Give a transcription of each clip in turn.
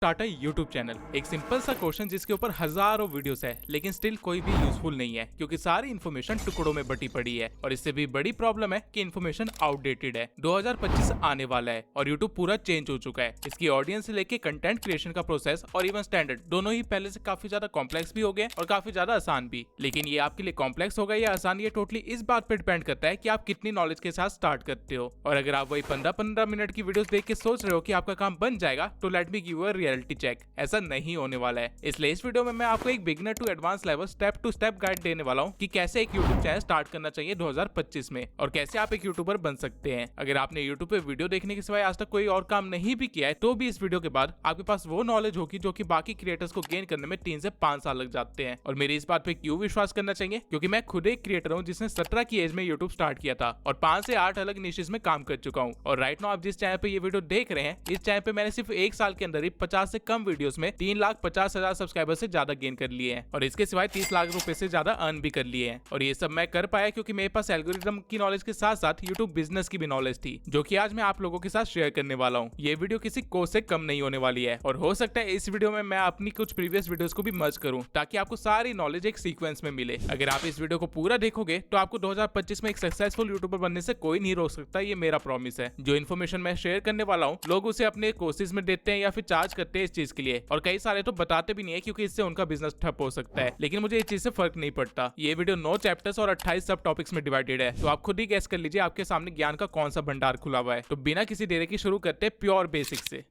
Tata YouTube channel एक simple सा question जिसके ऊपर हजारों वीडियोस है, लेकिन स्टिल कोई भी यूजफुल नहीं है क्योंकि सारी इन्फॉर्मेशन टुकड़ों में बटी पड़ी है। और इससे भी बड़ी प्रॉब्लम है कि इन्फॉर्मेशन आउटडेटेड है। 2025 आने वाला है और यूट्यूब पूरा चेंज हो चुका है। इसकी ऑडियंस से लेके कंटेंट क्रिएशन का प्रोसेस और इवन स्टैंडर्ड दोनों ही पहले से काफी ज्यादा कॉम्प्लेक्स भी हो गए और काफी ज्यादा आसान भी। लेकिन ये आपके लिए कॉम्प्लेक्स होगा या आसान, ये टोटली इस बात पर डिपेंड करता है कि आप कितनी नॉलेज के साथ स्टार्ट करते हो। और अगर आप वही 15-15 मिनट की वीडियोस देख के सोच रहे हो कि आपका काम बन जाएगा, तो let me give you a reality check. ऐसा नहीं होने वाला है। इसलिए इस वीडियो में मैं आपको एक beginner to advance level step to step guide देने वाला हूं कि कैसे एक यूट्यूब चैनल स्टार्ट करना चाहिए 2025 में और कैसे आप एक यूट्यूबर बन सकते हैं। अगर आपने यूट्यूब पे वीडियो देखने के सिवाय आज तक कोई और काम नहीं भी किया है, तो भी इस वीडियो के बाद आपके पास वो नॉलेज होगी जो कि बाकी क्रिएटर्स को गेन करने में 3 से 5 साल लग जाते हैं। और मेरी इस बात पे क्यों विश्वास करना चाहिए, क्योंकि मैं खुद एक क्रिएटर हूँ जिसने 17 की एज में यूट्यूब स्टार्ट किया था और 5 से 8 अलग निशेस में काम कर चुका हूँ। और राइट नाउ आप जिस चैनल पे ये वीडियो देख रहे हैं, इस चैनल पे मैंने सिर्फ 1 साल के अंदर ही 50 से कम वीडियोस में 3,50,000 सब्सक्राइबर से ज्यादा गेन कर लिए हैं और इसके सिवाय 30 लाख रुपए से ज्यादा अर्न भी कर लिए हैं। और ये सब मैं कर पाया क्योंकि मेरे पास एल्गोरिथम की नॉलेज के साथ साथ यूट्यूब बिजनेस की भी नॉलेज थी, जो कि आज मैं आप लोगों के साथ शेयर करने वाला हूँ। ये वीडियो किसी कोर्स से कम नहीं होने वाली है और हो सकता है इस वीडियो में मैं अपनी कुछ प्रीवियस वीडियोस को भी मर्ज करूं ताकि आपको सारी नॉलेज एक सीक्वेंस में मिले। अगर आप इस वीडियो को पूरा देखोगे तो आपको 2025 में एक सक्सेसफुल यूट्यूबर बनने से कोई नहीं रोक सकता, ये मेरा प्रॉमिस है। जो इन्फॉर्मेशन मैं शेयर करने वाला हूँ, लोग उसे अपने कोर्सेज में देते हैं या फिर चार्ज करते हैं इस चीज के लिए, और कई सारे तो बताते भी नहीं है क्योंकि इससे उनका बिजनेस ठप हो सकता है। लेकिन मुझे इस चीज से फर्क नहीं पड़ता। ये वीडियो 9 चैप्टर्स और 28 सब टॉपिक्स में डिवाइडेड है, तो आप खुद ही गैस कर लीजिए आपके सामने ज्ञान का कौन सा भंडार खुला हुआ है। तो बिना किसी देरी के शुरू करते हैं प्योर बेसिक से।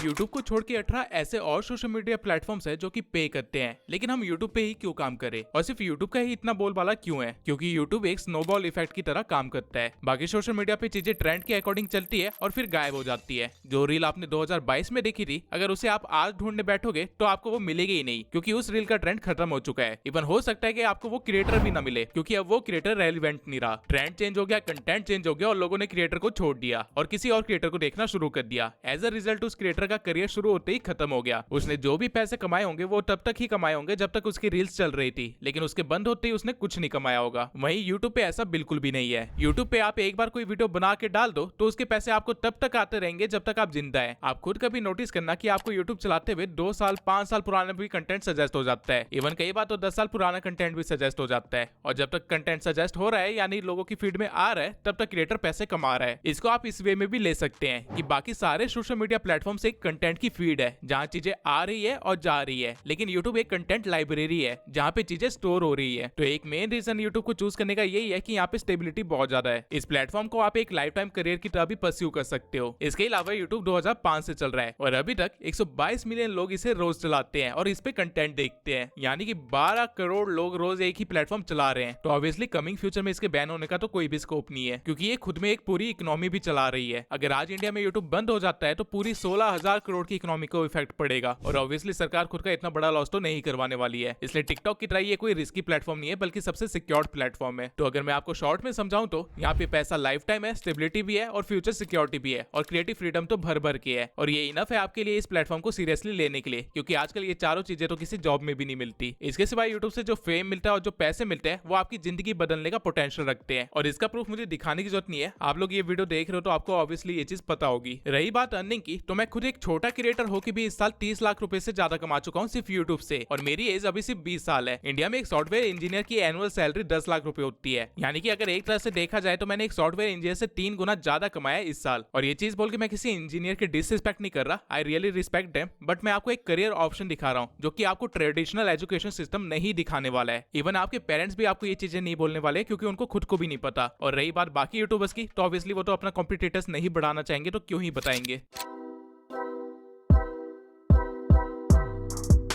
YouTube को छोड़ के 18 ऐसे और सोशल मीडिया प्लेटफॉर्म्स है जो कि पे करते हैं, लेकिन हम YouTube पे ही क्यों काम करें और सिर्फ YouTube का ही इतना बोलबाला क्यों है? क्योंकि YouTube एक स्नोबॉल इफेक्ट की तरह काम करता है। बाकी सोशल मीडिया पे चीजें ट्रेंड के अकॉर्डिंग चलती है और फिर गायब हो जाती है। जो रील आपने 2022 में देखी थी, अगर उसे आप आज ढूंढने बैठोगे तो आपको वो मिलेगी ही नहीं, क्योंकि उस रील का ट्रेंड खत्म हो चुका है। इवन हो सकता है कि आपको वो क्रिएटर भी ना मिले, क्योंकि अब वो क्रिएटर रेलिवेंट नहीं रहा। ट्रेंड चेंज हो गया, कंटेंट चेंज हो गया और लोगों ने क्रिएटर को छोड़ दिया और किसी और क्रिएटर को देखना शुरू कर दिया। एज अ रिजल्ट उस क्रिएटर का करियर शुरू होते ही खत्म हो गया। उसने जो भी पैसे कमाए होंगे वो तब तक ही कमाए होंगे जब तक उसकी रील्स चल रही थी, लेकिन उसके बंद होते ही उसने कुछ नहीं कमाया होगा। वहीं YouTube पे ऐसा बिल्कुल भी नहीं है। YouTube पे आप एक बार कोई वीडियो बना के डाल दो तो उसके पैसे आपको तब तक आते रहेंगे जब तक आप जिंदा है। आप खुद कभी नोटिस करना कि आपको YouTube चलाते हुए 2 साल 5 साल पुराना भी कंटेंट सजेस्ट हो जाता है। इवन कई बार तो 10 साल पुराना कंटेंट भी सजेस्ट हो जाता है। और जब तक कंटेंट सजेस्ट हो रहा है, यानी लोगों की फीड में आ रहा है, तब तक क्रिएटर पैसे कमा रहा है। इसको आप इस वे में भी ले सकते हैं कि बाकी सारे सोशल मीडिया प्लेटफॉर्म से एक कंटेंट की फीड है जहाँ चीजें आ रही है और जा रही है, लेकिन YouTube एक कंटेंट लाइब्रेरी है जहाँ पे चीजें स्टोर हो रही है। तो एक मेन रीजन YouTube को चूज करने का यही है कि यहाँ पे स्टेबिलिटी बहुत ज्यादा है। इस प्लेटफॉर्म को आप एक लाइफ टाइम करियर की तरह भी परस्यू कर सकते हो। इसके अलावा YouTube 2005 से चल रहा है और अभी तक 122 मिलियन लोग इसे रोज चलाते हैं और इस पे कंटेंट देखते हैं, यानी कि 12 करोड़ लोग रोज एक ही प्लेटफॉर्म चला रहे हैं। तो ऑब्वियसली कमिंग फ्यूचर में इसके बैन होने का तो कोई भी स्कोप नहीं है, क्योंकि ये खुद में एक पूरी इकोनॉमी भी चला रही है। अगर आज इंडिया में YouTube बंद हो जाता है तो पूरी 16,000 करोड़ की इकोनॉमी को इफेक्ट पड़ेगा और ऑब्वियसली सरकार खुद का इतना बड़ा लॉस तो नहीं करवाने वाली है। इसलिए टिकटॉक की तरह ये कोई रिस्की प्लेटफॉर्म नहीं है, बल्कि सबसे सिक्योर्ड प्लेटफॉर्म है। तो अगर मैं आपको शॉर्ट में समझाऊं तो यहाँ पे पैसा लाइफ टाइम है, स्टेबिलिटी भी है और फ्यूचर सिक्योरिटी भी है और क्रिएटिव फ्रीडम तो भर भर के है। और ये इनफ है आपके लिए इस प्लेटफॉर्म को सीरियसली लेने के लिए, क्योंकि आजकल ये चारों चीजें तो किसी जॉब में भी नहीं मिलती। इसके सिवाय यूट्यूब से जो फेम मिलता है और जो पैसे मिलते हैं वो आपकी जिंदगी बदलने का पोटेंशियल रखते हैं। और इसका प्रूफ मुझे दिखाने की जरूरत नहीं है, आप लोग ये वीडियो देख रहे हो तो आपको ऑब्वियसली ये चीज पता होगी। रही बात अर्निंग की, तो मैं खुद एक छोटा क्रिएटर होकर भी इस साल 30 लाख रुपए से ज्यादा कमा चुका हूँ सिर्फ यूट्यूब से, और मेरी एज अभी सिर्फ 20 साल है। इंडिया में एक सॉफ्टवेयर इंजीनियर की एनुअल सैलरी 10 लाख रुपए होती है, यानी कि अगर एक तरह से देखा जाए तो मैंने एक सॉफ्टवेयर इंजीनियर से 3 गुना ज्यादा कमाया इस साल। और ये चीज बोल के मैं किसी इंजीनियर की डिसरिस्पेक्ट नहीं कर रहा, I really respect them, but मैं आपको एक करियर ऑप्शन दिखा रहा हूँ जो कि आपको ट्रेडिशनल एजुकेशन सिस्टम नहीं दिखाने वाला है। इवन आपके पेरेंट्स भी आपको ये चीजें नहीं बोलने वाले, क्योंकि उनको खुद को भी नहीं पता। और रही बात बाकी यूट्यूबर्स की, तो ऑब्वियसली वो तो अपना कॉम्पिटिटर्स नहीं बढ़ाना चाहेंगे, तो क्यों ही बताएंगे।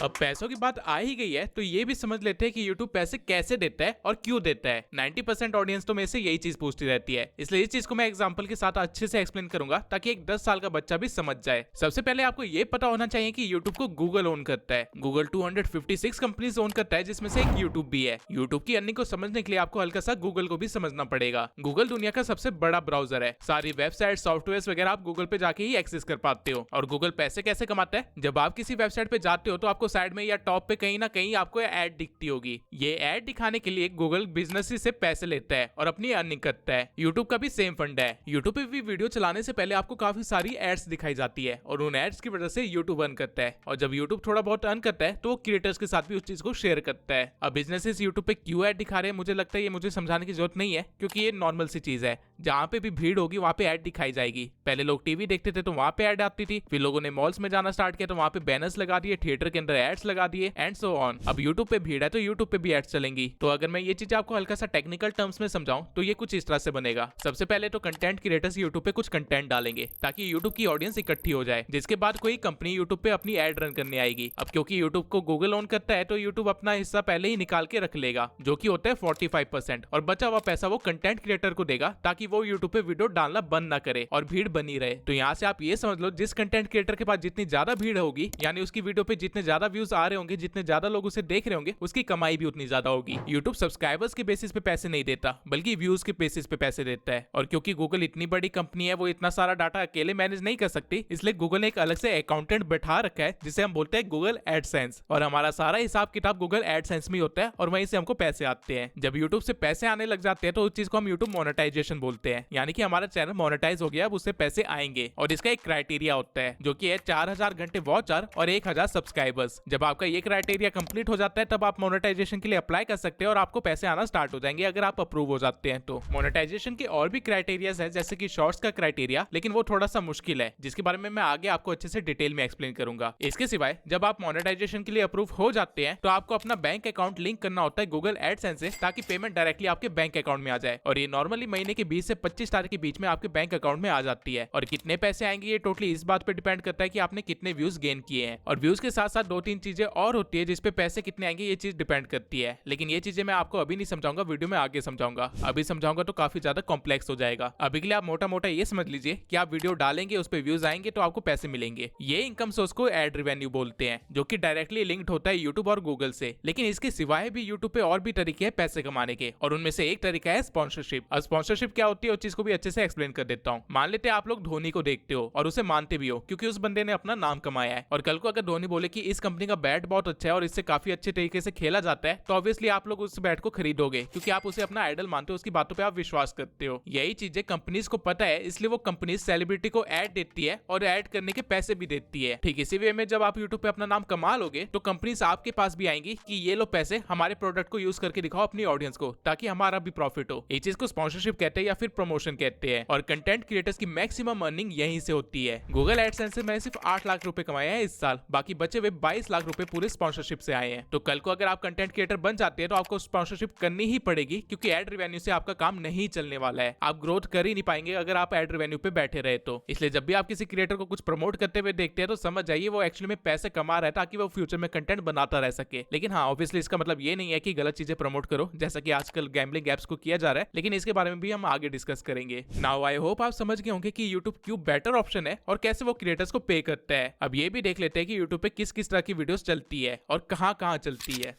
अब पैसों की बात आ ही गई है तो ये भी समझ लेते हैं कि YouTube पैसे कैसे देता है और क्यों देता है। 90% ऑडियंस तो मेरे से यही चीज पूछती रहती है, इसलिए इस चीज को मैं एग्जांपल के साथ अच्छे से एक्सप्लेन करूंगा ताकि एक 10 साल का बच्चा भी समझ जाए। सबसे पहले आपको ये पता होना चाहिए कि YouTube को गूगल ओन करता है। गूगल 256 कंपनीज ओन करता है, जिसमें से एक YouTube भी है। YouTube की अर्निंग को समझने के लिए आपको हल्का सा गूगल को भी समझना पड़ेगा। गूगल दुनिया का सबसे बड़ा ब्राउजर है, सारी वेबसाइट सॉफ्टवेयर वगैरह आप गूगल पे जाके ही एक्सेस कर पाते हो। और गूगल पैसे कैसे कमाता है? जब आप किसी वेबसाइट पे जाते हो तो आपको साइड में या टॉप पे कहीं ना कहीं आपको ऐड दिखती होगी। ये ऐड दिखाने के लिए गूगल बिजनेस से पैसे लेता है और अपनी अर्निंग करता है। यूट्यूब का भी सेम फंड है। यूट्यूब पे भी वीडियो चलाने से पहले आपको काफी सारी एड्स दिखाई जाती है और उन एड्स की वजह से यूट्यूब अर्न करता है, और जब यूट्यूब थोड़ा बहुत अर्न करता है तो क्रिएटर्स के साथ भी उस चीज को शेयर करता है। अब बिजनेसेस यूट्यूब पे क्यों ऐड दिखा रहे हैं, मुझे लगता है ये मुझे समझाने की जरूरत नहीं है, क्योंकि ये नॉर्मल सी चीज है। जहाँ पे भी भीड़ होगी वहाँ पे ऐड दिखाई जाएगी। पहले लोग टीवी देखते थे तो वहाँ पे ऐड आती थी, फिर लोगों ने मॉल्स में जाना स्टार्ट किया तो वहाँ पे बैनर्स लगा दिए, थिएटर के अंदर एड्स लगा दिए एंड सो ऑन। अब यूट्यूब पे भीड़ है तो यूट्यूब पे भी एड्स चलेंगी। तो अगर मैं ये चीज आपको हल्का सा टेक्निकल टर्म्स में समझाऊं तो ये कुछ इस तरह से बनेगा। सबसे पहले तो कंटेंट क्रिएटर्स यूट्यूब पे कुछ कंटेंट डालेंगे ताकि यूट्यूब की ऑडियंस इकट्ठी हो जाए, जिसके बाद कोई कंपनी यूट्यूब पे अपनी एड रन करने आएगी। अब क्योंकि यूट्यूब को गूगल ओन करता है तो यूट्यूब अपना हिस्सा पहले ही निकाल के रख लेगा, जो कि होता है 45%, और बचा हुआ पैसा वो कंटेंट क्रिएटर को देगा ताकि वो यूट्यूब पे वीडियो डालना बंद ना करे और भीड़ बनी रहे। तो यहाँ से आप ये समझ लो, जिस कंटेंट क्रिएटर के पास जितनी ज्यादा भीड़ होगी, यानी उसकी वीडियो पे जितने ज्यादा व्यूज आ रहे होंगे, जितने ज्यादा लोग उसे देख रहे होंगे, उसकी कमाई भी उतनी ज्यादा होगी। यूट्यूब सब्सक्राइबर्स के बेसिस पे पैसे नहीं देता, बल्कि व्यूज के बेसिस पे पैसे देता है। और क्योंकि गूगल इतनी बड़ी कंपनी है, वो इतना सारा डाटा अकेले मैनेज नहीं कर सकती, इसलिए गूगल ने एक अलग से अकाउंटेंट बैठा रखा है जिसे हम बोलते हैं गूगल एडसेंस, और हमारा सारा हिसाब किताब गूगल एडसेंस में होता है और वहीं से हमको पैसे आते हैं। जब यूट्यूब से पैसे आने लग जाते हैं तो उस चीज को हम यूट्यूब मोनेटाइजेशन बोलते हैं, यानी कि हमारा चैनल मोनेटाइज हो गया, अब उससे पैसे आएंगे। और इसका एक क्राइटेरिया होता है जो कि है 4000 घंटे वॉच आवर और 1000 सब्सक्राइबर्स। जब आपका ये क्राइटेरिया कंप्लीट हो जाता है तब आप मोनेटाइजेशन के लिए अप्लाई कर सकते हैं और आपको पैसे आना स्टार्ट हो जाएंगे अगर आप अप्रूव हो जाते हैं तो। मोनेटाइजेशन के और भी क्राइटेरियाज है, जैसे कि शॉर्ट्स का क्राइटेरिया, लेकिन वो थोड़ा सा मुश्किल है, जिसके बारे में मैं आगे आपको अच्छे से डिटेल में एक्सप्लेन करूंगा। इसके सिवाय जब आप मोनेटाइजेशन के लिए अप्रूव हो जाते हैं तो आपको अपना बैंक अकाउंट लिंक करना होता है गूगल एडसेंस से, ताकि पेमेंट डायरेक्टली आपके बैंक अकाउंट में आ जाए। और ये नॉर्मली महीने के 20 से 25 तारीख के बीच में आपके बैंक अकाउंट में आ जाती है। और कितने पैसे आएंगे ये टोटली इस बात पे डिपेंड करता है कि आपने कितने व्यूज गेन किए हैं। और व्यूज के साथ साथ 2-3 चीजें और होती है जिसपे पैसे कितने आएंगे ये चीज डिपेंड करती है, लेकिन ये चीजें मैं आपको अभी नहीं समझाऊंगा, वीडियो में आगे समझाऊंगा। अभी समझाऊंगा तो काफी ज्यादा कॉम्प्लेक्स हो जाएगा। अभी के लिए आप मोटा मोटा ये समझ लीजिए कि आप वीडियो डालेंगे, उस पर व्यूज आएंगे तो आपको पैसे मिलेंगे। ये इनकम सोर्स को एड रेवेन्यू बोलते हैं, जो कि डायरेक्टली लिंक्ड होता है यूट्यूब और गूगल से। लेकिन इसके सिवाय भी यूट्यूब पे और भी तरीके हैं पैसे कमाने के, और उनमें से एक तरीका है स्पॉन्सरशिप। अब स्पॉन्सरशिप क्या होती है उस चीज को भी अच्छे से एक्सप्लेन कर देता हूँ। मान लेते हैं आप लोग धोनी को देखते हो और उसे मानते भी हो, क्योंकि उस बंदे ने अपना नाम कमाया है। और कल को अगर धोनी बोले कि इस कंपनी का बैट बहुत अच्छा है और इससे काफी अच्छे तरीके से खेला जाता है, तो ऑब्वियसली आप लोग उस बैट को खरीदोगे, क्योंकि आप उसे अपना आइडल मानते हो, उसकी बातों पे आप विश्वास करते हो। यही चीजें कंपनीज को पता है, इसलिए वो कंपनीज सेलिब्रिटी को ऐड देती है और ऐड करने के पैसे भी देती है। ठीक इसी वे में जब आप यूट्यूब पे अपना नाम कमा लोगे तो कंपनीज आपके पास भी आएंगी कि ये लो पैसे, हमारे प्रोडक्ट को यूज करके दिखाओ अपनी ऑडियंस को, ताकि हमारा भी प्रॉफिट हो। इस चीज को स्पॉन्सरशिप कहते हैं या फिर प्रमोशन कहते हैं। और कंटेंट क्रिएटर्स की मैक्सिमम अर्निंग यहीं से होती है। गूगल एडसेंस से मैंने सिर्फ 8 लाख रुपए कमाए हैं इस साल, बाकी बचे हुए 22 लाख रुपए पूरे स्पॉन्सरशिप से आए हैं। तो कल को अगर आप कंटेंट क्रिएटर बन जाते हैं तो आपको स्पॉन्सरशिप करनी ही पड़ेगी, क्योंकि एड रेवेन्यू से आपका काम नहीं चलने वाला है। आप ग्रोथ कर ही नहीं पाएंगे अगर आप एड रेवेन्यू पे बैठे रहे तो। इसलिए जब भी आप किसी क्रिएटर को कुछ प्रमोट करते हुए देखते हैं तो समझ जाइए वो एक्चुअली में पैसे कमा रहा है ताकि वो फ्यूचर में कंटेंट बनाता रह सके। लेकिन हाँ, ऑब्वियसली इसका मतलब ये नहीं है कि गलत चीजें प्रमोट करो, जैसा कि आजकल गैम्बलिंग एप्स को किया जा रहा है, लेकिन इसके बारे में भी हम आगे डिस्कस करेंगे। नाउ आई होप आप समझ गए होंगे कि यूट्यूब क्यों बेटर ऑप्शन है और कैसे वो क्रिएटर्स को पे करता है। अब ये भी देख लेते हैं कि यूट्यूब पे किस किस तरह की वीडियोस चलती है और कहां कहां चलती है।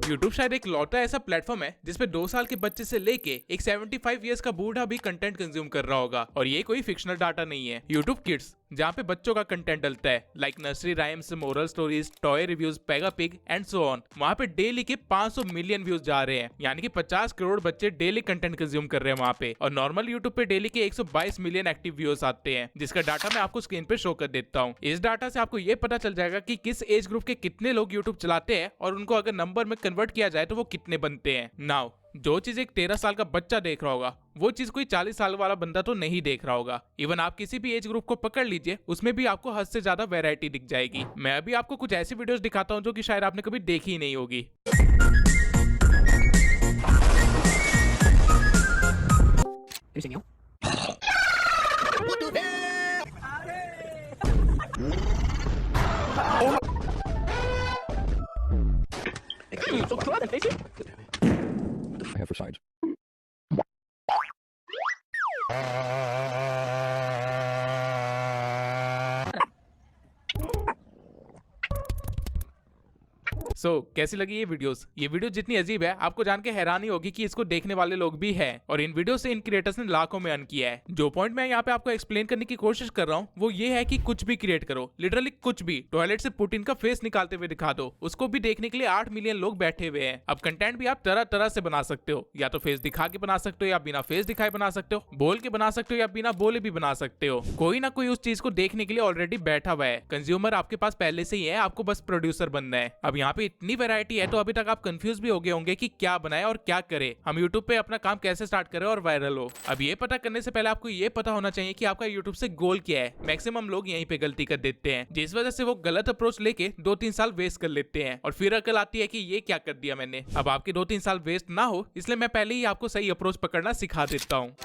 यूट्यूब शायद एक लौटा ऐसा प्लेटफॉर्म है जिसपे 2 साल के बच्चे से लेके एक 75 इयर्स का बूढ़ा भी कंटेंट कंज्यूम कर रहा होगा। और ये कोई फिक्शनल डाटा नहीं है। यूट्यूब किड्स, जहाँ पे बच्चों का कंटेंट डलता है, like nursery rhymes, moral stories, toy reviews, Pega pig and so on, वहाँ पे डेली के 500 मिलियन व्यूज जा रहे हैं, यानी कि 50 करोड़ बच्चे डेली कंटेंट कंज्यूम कर रहे हैं वहाँ पे। और नॉर्मल यूट्यूब पे डेली के 122 मिलियन एक्टिव व्यूअर्स आते हैं, जिसका डाटा मैं आपको स्क्रीन पे शो कर देता हूँ। इस डाटा से आपको ये पता चल जाएगा कि किस एज ग्रुप के कितने लोग यूट्यूब चलाते हैं और उनको अगर नंबर में कन्वर्ट किया जाए तो वो कितने बनते हैं। नाउ जो चीज एक 13 साल का बच्चा देख रहा होगा, वो चीज कोई 40 साल वाला बंदा तो नहीं देख रहा होगा। इवन आप किसी भी एज ग्रुप को पकड़ लीजिए, उसमें भी आपको हद से ज्यादा वैरायटी दिख जाएगी। मैं अभी आपको कुछ ऐसी वीडियोस दिखाता हूँ जो कि शायद आपने कभी देखी ही नहीं होगी। I have for sides. कैसी लगी ये वीडियोस? ये वीडियो जितनी अजीब है आपको जान के हैरानी होगी कि इसको देखने वाले लोग भी हैं और इन वीडियो से इन क्रिएटर्स ने लाखों में अर्न किया है। जो पॉइंट मैं यहाँ पे आपको एक्सप्लेन करने की कोशिश कर रहा हूँ वो ये है कि कुछ भी क्रिएट करो, लिटरली कुछ भी। टॉयलेट से पुतिन का फेस निकालते हुए दिखा दो, उसको भी देखने के लिए 8 मिलियन लोग बैठे हुए हैं। अब कंटेंट भी आप तरह तरह से बना सकते हो, या तो फेस दिखा के बना सकते हो, या बिना फेस दिखाए बना सकते हो, बोल के बना सकते हो, या बिना बोले भी बना सकते हो। कोई ना कोई उस चीज को देखने के लिए ऑलरेडी बैठा हुआ है। कंज्यूमर आपके पास पहले से ही है, आपको बस प्रोड्यूसर बनना है। अब यहाँ पे इतनी वैरायटी है तो अभी तक आप कंफ्यूज भी हो गए होंगे कि क्या बनाए और क्या करे, हम यूट्यूब पे अपना काम कैसे स्टार्ट करें और वायरल हो। अब ये पता करने से पहले आपको ये पता होना चाहिए कि आपका यूट्यूब से गोल क्या है। मैक्सिमम लोग यहीं पे गलती कर देते हैं, जिस वजह से वो गलत अप्रोच लेके 2-3 साल वेस्ट कर लेते हैं और फिर अकल आती है कि ये क्या कर दिया मैंने। अब आपके 2-3 साल वेस्ट ना हो इसलिए मैं पहले ही आपको सही अप्रोच पकड़ना सिखा देता हूँ।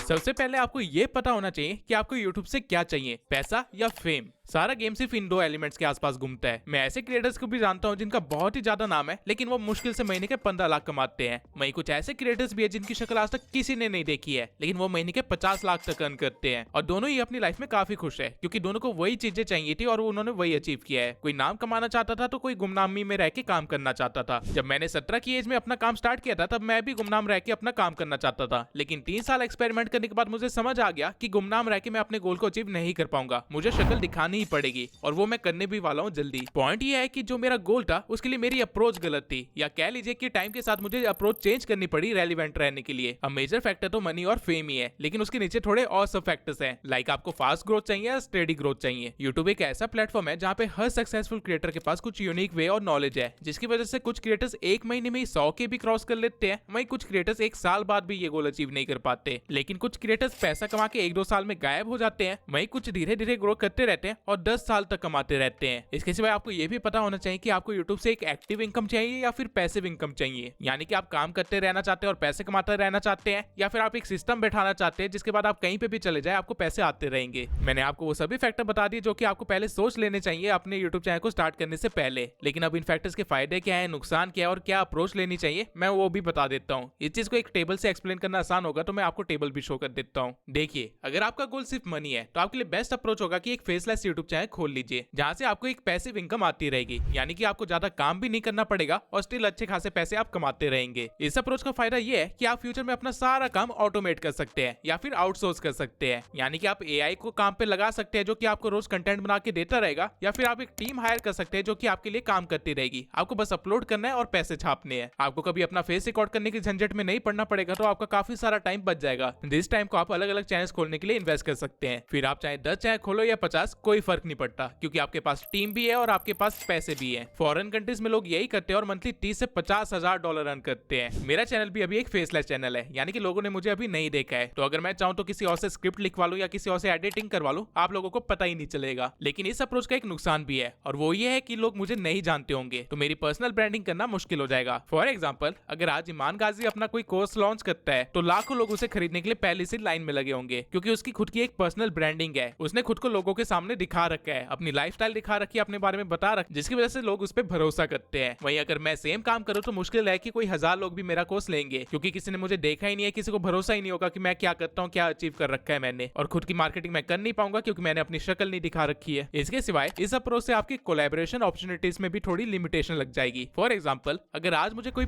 सबसे पहले आपको ये पता होना चाहिए कि आपको YouTube से क्या चाहिए, पैसा या फेम। सारा गेम सिर्फ इन दो एलिमेंट्स के आसपास घूमता है। मैं ऐसे क्रिएटर्स को भी जानता हूँ जिनका बहुत ही ज्यादा नाम है लेकिन वो मुश्किल से महीने के 15 लाख कमाते हैं। वहीं कुछ ऐसे क्रिएटर्स भी है जिनकी शक्ल आज तक किसी ने नहीं देखी है लेकिन वो महीने के 50 लाख तक अर्न करते हैं और दोनों ही अपनी लाइफ में काफी खुश है क्योंकि दोनों को वही चीजें चाहिए थी और उन्होंने वही अचीव किया है। कोई नाम कमाना चाहता था तो कोई गुमनामी में रह के काम करना चाहता था। जब मैंने 17 की एज में अपना काम स्टार्ट किया था तब मैं भी गुमनाम रह के अपना काम करना चाहता था, लेकिन 3 साल एक्सपेरिमेंट करने के बाद मुझे समझ आ गया कि गुमनाम रह के मैं अपने गोल को अचीव नहीं कर पाऊंगा, मुझे शक्ल दिखानी ही पड़ेगी और वो मैं करने भी वाला हूँ जल्दी। पॉइंट ये है कि जो मेरा गोल था उसके लिए मेरी अप्रोच गलत थी, या कह लीजिए कि टाइम के साथ मुझे अप्रोच चेंज करनी पड़ी रेलिवेंट रहने के लिए। अब मेजर फैक्टर तो मनी और फेम ही है लेकिन उसके नीचे थोड़े और सब फैक्टर्स हैं, लाइक आपको फास्ट ग्रोथ चाहिए या स्टेडी ग्रोथ चाहिए। यूट्यूब एक ऐसा प्लेटफॉर्म है जहाँ पे हर सक्सेसफुल क्रिएटर के पास कुछ यूनिक वे और नॉलेज है, जिसकी वजह से कुछ क्रिएटर्स 1 महीने में 100 के भी क्रॉस कर लेते हैं, वहीं कुछ क्रिएटर्स 1 साल बाद भी ये गोल अचीव नहीं कर पाते। लेकिन कुछ क्रिएटर्स पैसा कमा के 1-2 साल में गायब हो जाते हैं, वहीं कुछ धीरे धीरे ग्रो करते रहते हैं और 10 साल तक कमाते रहते हैं। इसके सिवाय आपको यह भी पता होना चाहिए कि आपको यूट्यूब से एक एक्टिव इनकम चाहिए या फिर पैसिव इनकम चाहिए, यानी कि आप काम करते रहना चाहते हैं और पैसे कमाते रहना चाहते हैं, या फिर आप एक सिस्टम बैठाना चाहते हैं जिसके बाद आप कहीं पे भी चले जाए आपको पैसे आते रहेंगे। मैंने आपको वो सभी फैक्टर बता दिए जो कि आपको पहले सोच लेने चाहिए अपने यूट्यूब चैनल को स्टार्ट करने से पहले। लेकिन अब इन फैक्टर्स के फायदे क्या है, नुकसान क्या है और क्या अप्रोच लेनी चाहिए मैं वो भी बता देता हूँ। इस चीज को एक टेबल से एक्सप्लेन करना आसान होगा तो मैं आपको टेबल भी शो कर देता हूँ। देखिए, अगर आपका गोल सिर्फ मनी है तो आपके लिए बेस्ट अप्रोच होगा कि एक फेसलेस यूट्यूब चैनल खोल लीजिए जहां से आपको एक पैसिव इनकम आती रहेगी, यानी कि आपको ज्यादा काम भी नहीं करना पड़ेगा और स्टिल अच्छे खासे पैसे आप कमाते रहेंगे। इस अप्रोच का फायदा ये है कि आप फ्यूचर में अपना सारा काम ऑटोमेट कर सकते हैं या फिर आउटसोर्स कर सकते हैं, यानी कि आप एआई को काम पे लगा सकते हैं जो कि आपको रोज कंटेंट बना के देता रहेगा, या फिर आप एक टीम हायर कर सकते हैं जो कि आपके लिए काम करती रहेगी। आपको बस अपलोड करना है और पैसे छापने हैं। आपको कभी अपना फेस रिकॉर्ड करने की झंझट में नहीं पड़ना पड़ेगा, तो आपका काफी सारा टाइम बच जाएगा। जिस टाइम को आप अलग अलग चैनल्स खोलने के लिए इन्वेस्ट कर सकते हैं। फिर आप चाहे 10 चैनल खोलो या 50, कोई फर्क नहीं पड़ता क्योंकि आपके पास टीम भी है और आपके पास पैसे भी है। फॉरेन कंट्रीज में लोग यही करते हैं और मंथली 30 से 50 हजार डॉलर अर्न करते हैं। मेरा चैनल भी अभी एक फेसलेस चैनल है, यानी कि लोगों ने मुझे अभी नहीं देखा है, तो अगर मैं चाहूं तो किसी और से स्क्रिप्ट लिखवा लूं या किसी और से एडिटिंग करवा लूं, आप लोगों को पता ही नहीं चलेगा। लेकिन इस अप्रोच का एक नुकसान भी है और वो ये है कि लोग मुझे नहीं जानते होंगे तो मेरी पर्सनल ब्रांडिंग करना मुश्किल हो जाएगा। फॉर एग्जाम्पल, अगर आज ईमान गाजी अपना कोई कोर्स लॉन्च करता है तो लाखों लोग उसे खरीदने के लिए पहले से लाइन में लगे होंगे क्योंकि उसकी खुद की एक पर्सनल ब्रांडिंग है। उसने खुद को लोगों के सामने दिखा रखा है, अपनी लाइफस्टाइल दिखा रखी है, अपने बारे में बता रखा, जिसकी वजह से लोग उस पर भरोसा करते हैं। वहीं अगर मैं सेम काम करूं तो मुश्किल है कि कोई 1000 लोग भी मेरा कोर्स लेंगे क्योंकि किसी ने मुझे देखा ही नहीं है, किसी को भरोसा ही नहीं होगा कि मैं क्या करता हूं, क्या अचीव कर रखा है मैंने, और खुद की मार्केटिंग मैं कर नहीं पाऊंगा क्योंकि मैंने अपनी शक्ल नहीं दिखा रखी है। इसके सिवाय इस अप्रोच से आपकी कोलैबोरेशन अपॉर्चुनिटीज में भी थोड़ी लिमिटेशन लग जाएगी। फॉर एग्जाम्पल, अगर आज मुझे कोई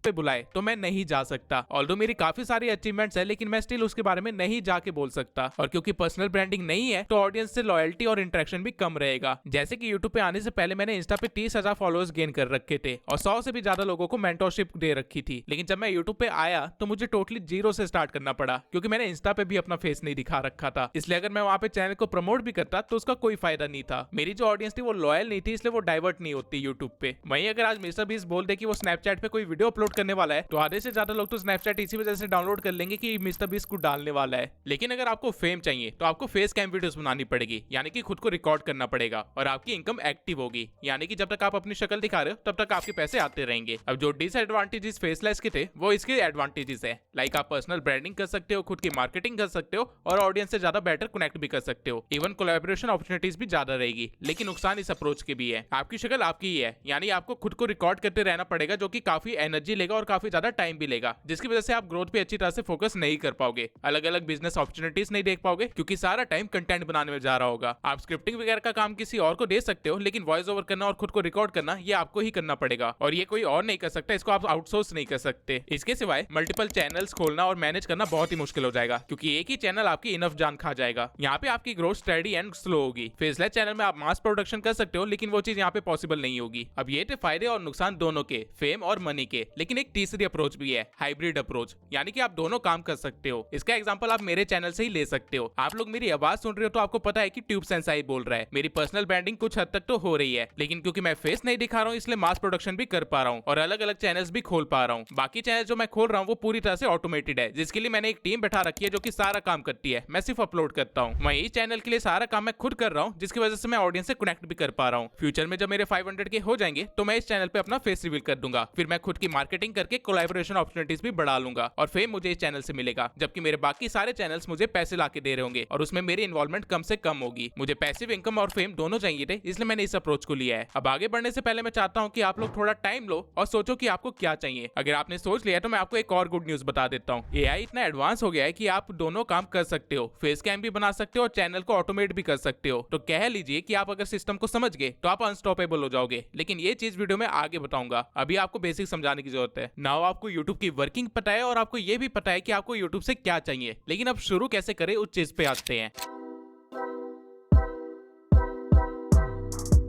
पे बुलाए तो मैं नहीं जा सकता। ऑल्दो मेरी काफी सारी अचीवमेंट्स है लेकिन मैं स्टिल उसके बारे में नहीं जाके बोल सकता, और क्योंकि पर्सनल ब्रांडिंग नहीं है तो ऑडियंस से लॉयल्टी और इंटरेक्शन भी कम रहेगा। जैसे कि यूट्यूब पे आने से पहले मैंने इंस्टा पे 30,000 फॉलोअर्स गेन कर रखे थे और 100 से भी ज्यादा लोगों को मेंटरशिप दे रखी थी, लेकिन जब मैं यूट्यूब पे आया तो मुझे टोटली जीरो से स्टार्ट करना पड़ा क्योंकि मैंने इंस्टा पे भी अपना फेस नहीं दिखा रखा था। इसलिए अगर मैं वहां पे चैनल को प्रमोट भी करता तो उसका कोई फायदा नहीं था। मेरी जो ऑडियंस थी वो लॉयल नहीं थी, इसलिए वो डाइवर्ट नहीं होती यूट्यूब पे। वहीं अगर आज मिस्टर बीस्ट बोल दे कि वो स्नैपचैट पे कोई वीडियो अपलोड करने वाला है तो आधे से ज्यादा लोग तो स्नैपचैट इसी वजह से डाउनलोड कर लेंगे कि मिस्टर बीस्ट को डालने वाला है। लेकिन अगर आपको फेम चाहिए तो आपको फेस कैम वीडियोस बनानी पड़ेगी, यानी कि खुद को रिकॉर्ड करना पड़ेगा, और आपकी इनकम एक्टिव होगी, यानी कि जब तक आप अपनी शक्ल दिखा रहे हो तब तक आपके पैसे आते रहेंगे। अब जो डिसएडवांटेजेस फेसलेस के थे वो इसके एडवांटेजेस है, लाइक आप पर्सनल ब्रांडिंग कर सकते हो, खुद की मार्केटिंग कर सकते हो और ऑडियंस से ज्यादा बेटर कनेक्ट भी कर सकते हो। इवन कोलैबोरेशन अपॉर्चुनिटीज भी ज्यादा रहेगी। लेकिन नुकसान इस अप्रोच के भी है, आपकी शक्ल आपकी ही है, यानी आपको खुद को रिकॉर्ड करते रहना पड़ेगा जो कि काफी एनर्जी लेगा और काफी ज्यादा टाइम भी लेगा, जिसकी वजह से आप ग्रोथ पे अच्छी तरह से फोकस नहीं कर पाओगे, अलग अलग बिजनेस अपॉर्चुनिटीज नहीं देख पाओगे क्योंकि सारा टाइम कंटेंट बनाने में जा रहा होगा। आप स्क्रिप्टिंग वगैरह का काम किसी और को दे सकते हो, लेकिन वॉइस ओवर करना और खुद को रिकॉर्ड करना ये आपको ही करना पड़ेगा और ये कोई और नहीं कर सकता, इसको आप आउटसोर्स नहीं कर सकते। इसके सिवाय मल्टीपल चैनल्स खोलना और मैनेज करना बहुत ही मुश्किल हो जाएगा क्योंकि एक ही चैनल आपकी इनफ जान खा जाएगा। यहाँ पे आपकी ग्रोथ स्टडी एंड स्लो होगी। फेसलेस चैनल में आप मास प्रोडक्शन कर सकते हो, लेकिन वो चीज यहाँ पे पॉसिबल नहीं होगी। अब ये थे फायदे और नुकसान दोनों के, फेम और मनी के, लेकिन एक तीसरी अप्रोच भी है, हाइब्रिड अप्रोच, यानी कि आप दोनों काम कर सकते हो। इसका एग्जांपल आप मेरे चैनल से ही ले सकते हो। आप लोग मेरी आवाज सुन रहे हो तो आपको पता है कि ट्यूब सेंसाई बोल रहा है, मेरी पर्सनल ब्रांडिंग कुछ हद तक तो हो रही है, लेकिन क्योंकि मैं फेस नहीं दिखा रहा हूँ इसलिए मास प्रोडक्शन भी कर पा रहा हूँ और अलग अलग चैनल्स भी खोल पा रहा हूँ। बाकी चैनल जो मैं खोल रहा हूँ वो पूरी तरह से ऑटोमेटेड है, जिसके लिए मैंने एक टीम बैठा रखी है जो कि सारा काम करती है, मैं सिर्फ अपलोड करता हूँ। मैं इस चैनल के लिए सारा काम मैं खुद कर रहा हूँ, जिसकी वजह से मैं ऑडियंस से कनेक्ट भी कर पा रहा हूँ। फ्यूचर में जब मेरे 500 के हो जाएंगे तो मैं इस चैनल पे अपना फेस रिवील कर दूंगा, फिर मैं खुद की मार्केटिंग करके कोलैबोरेशन अपॉर्चुनिटीज भी बढ़ा लूंगा और फेम मुझे इस चैनल से मिलेगा, जबकि मेरे बाकी सारे चैनल्स मुझे पैसे लाके दे रहे होंगे और उसमें मेरी इन्वॉल्वमेंट कम से कम होगी। मुझे पैसिव इनकम और फेम दोनों चाहिए थे, इसलिए मैंने इस अप्रोच को लिया है। अब आगे बढ़ने से पहले मैं चाहता हूँ कि आप लोग थोड़ा टाइम लो और सोचो कि आपको क्या चाहिए। अगर आपने सोच लिया तो मैं आपको एक और गुड न्यूज बता देता हूँ। एआई इतना एडवांस हो गया है कि आप दोनों काम कर सकते हो, फेस कैम भी बना सकते हो और चैनल को ऑटोमेट भी कर सकते हो। तो कह लीजिए कि आप अगर सिस्टम को समझ गए तो आप अनस्टॉपेबल हो जाओगे, लेकिन ये चीज वीडियो में आगे बताऊंगा, अभी आपको बेसिक समझाने की जरूरत है। नाउ आपको यूट्यूब की वर्किंग पता है और आपको ये भी पता है कि आपको यूट्यूब से क्या चाहिए, लेकिन अब शुरू कैसे करें उस चीज पे आते हैं।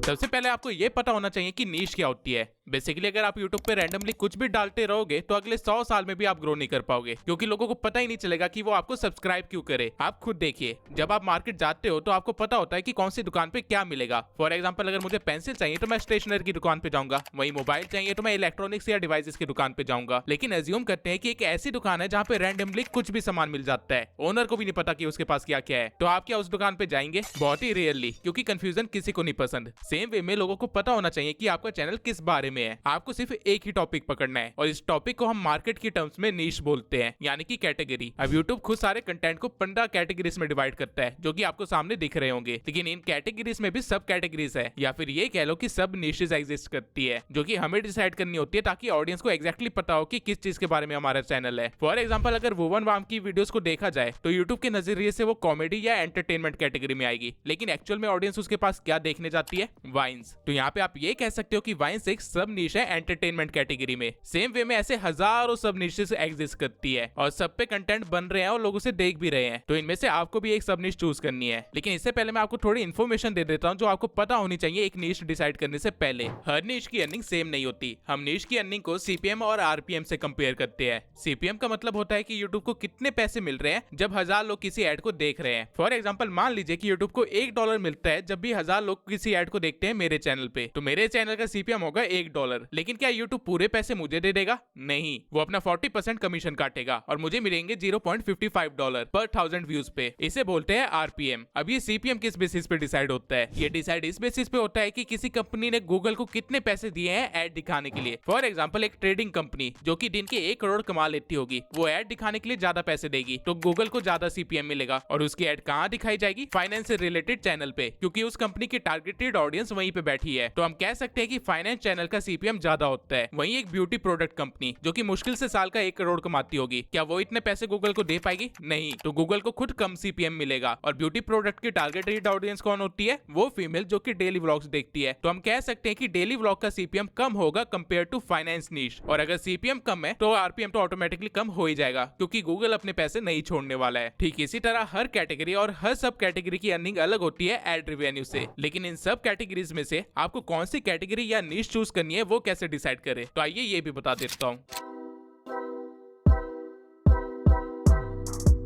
सबसे पहले आपको यह पता होना चाहिए कि नीश क्या होती है। बेसिकली अगर आप YouTube पे रैंडमली कुछ भी डालते रहोगे तो अगले 100 साल में भी आप ग्रो नहीं कर पाओगे, क्योंकि लोगों को पता ही नहीं चलेगा कि वो आपको सब्सक्राइब क्यों करे। आप खुद देखिए, जब आप मार्केट जाते हो तो आपको पता होता है कि कौन सी दुकान पे क्या मिलेगा। फॉर एग्जांपल अगर मुझे पेंसिल चाहिए तो मैं स्टेशनरी की दुकान पे जाऊंगा, वही मोबाइल चाहिए तो मैं इलेक्ट्रॉनिक्स या डिवाइसेस की दुकान पे जाऊंगा। लेकिन एज्यूम करते हैं कि एक ऐसी दुकान है जहाँ पे रैंडमली कुछ भी सामान मिल जाता है, ओनर को भी नहीं पता कि उसके पास क्या क्या है, तो आप क्या उस दुकान पे जाएंगे? बहुत ही रेयरली, क्योंकि कंफ्यूजन किसी को नहीं पसंद। सेम वे में लोगों को पता होना चाहिए कि आपका चैनल किस बारे में है। आपको सिर्फ एक ही टॉपिक पकड़ना है और इस टॉपिक को हम मार्केट की टर्म्स में नीश बोलते हैं, यानी कि कैटेगरी। अब YouTube खुद सारे कंटेंट को 15 कैटेगरीज में डिवाइड करता है, जो कि आपको सामने दिख रहे होंगे, लेकिन इन कैटेगरीज में भी सब कैटेगरीज है, या फिर ये कह लो कि सब निशेस एग्जिस्ट करती है, जो कि हमें डिसाइड करनी होती है ताकि ऑडियंस को एग्जैक्टली पता हो कि किस चीज के बारे में हमारा चैनल है। फॉर एग्जाम्पल अगर वुवन वाम की वीडियोस को देखा जाए तो यूट्यूब के नजरिए से वो कॉमेडी या एंटरटेनमेंट कैटेगरी में आएगी, लेकिन एक्चुअल में ऑडियंस उसके पास क्या देखने जाती है? वाइन्स। तो यहाँ पे आप ये कह सकते हो कि वाइन्स एक सब निश है एंटरटेनमेंट कैटेगरी में। सेम वे में ऐसे हजारों सब निशेस एग्जिस्ट करती है और सब पे कंटेंट बन रहे हैं और लोग उसे देख भी रहे हैं, तो इनमें से आपको भी एक सब निश चूज करनी है। लेकिन इससे पहले मैं आपको थोड़ी इन्फॉर्मेशन दे देता हूँ जो आपको पता होनी चाहिए एक निश डिसाइड करने से पहले। हर निश की अर्निंग सेम नहीं होती। हम निश की अर्निंग को सीपीएम और आरपीएम से कंपेयर करते हैं। सीपीएम का मतलब होता है कि यूट्यूब को कितने पैसे मिल रहे हैं जब 1000 लोग किसी एड को देख रहे हैं। फॉर एग्जाम्पल मान लीजिए कि यूट्यूब को $1 मिलता है जब भी 1000 लोग किसी एड को देखते हैं मेरे चैनल पे, तो मेरे चैनल का सीपीएम होगा $1। लेकिन क्या यूट्यूब पूरे पैसे मुझे दे देगा? नहीं, वो अपना 40% कमीशन काटेगा और मुझे मिलेंगे $0.55 पर 1000 व्यूज पे। इसे बोलते हैं आरपीएम। अब ये सीपीएम किस बेसिस पे डिसाइड होता है? ये डिसाइड इस बेसिस पे होता है कि किसी कंपनी ने गूगल को कितने पैसे दिए हैं एड दिखाने के लिए। फॉर एग्जाम्पल एक ट्रेडिंग कंपनी जो कि दिन के 1 करोड़ कमा लेती होगी, वो एड दिखाने के लिए ज्यादा पैसे देगी, तो गूगल को ज्यादा सीपीएम मिलेगा। और उसकी एड कहाँ दिखाई जाएगी? फाइनेंस से रिलेटेड चैनल पे, क्योंकि उस कंपनी की टारगेटेड ऑडियंस वहीं पे बैठी है। तो हम कह सकते हैं कि फाइनेंस चैनल का सीपीएम ज्यादा होता है। वहीं एक ब्यूटी प्रोडक्ट कंपनी जो कि मुश्किल से साल का 1 करोड़ कमाती होगी, क्या वो इतने पैसे गूगल को दे पाएगी? नहीं, तो गूगल को खुद कम सीपीएम मिलेगा। और ब्यूटी प्रोडक्ट की टारगेटेड ऑडियंस कौन होती है? वो फीमेल जो कि डेली व्लॉग्स देखती है। तो हम कह सकते हैं कि डेली व्लॉग का सीपीएम कम होगा कंपेयर टू फाइनेंस नीश। और अगर सीपीएम कम है तो आरपीएम तो ऑटोमेटिकली कम हो ही जाएगा, क्योंकि गूगल अपने पैसे नहीं छोड़ने वाला है। ठीक इसी तरह हर कैटेगरी और हर सब कैटेगरी की अर्निंग अलग होती है एड रेवेन्यू से। लेकिन इन सब कैटेगरीज में से आपको कौन सी कैटेगरी या नीश चूज करनी है वो कैसे डिसाइड करें, तो आइए ये भी बता देता हूँ।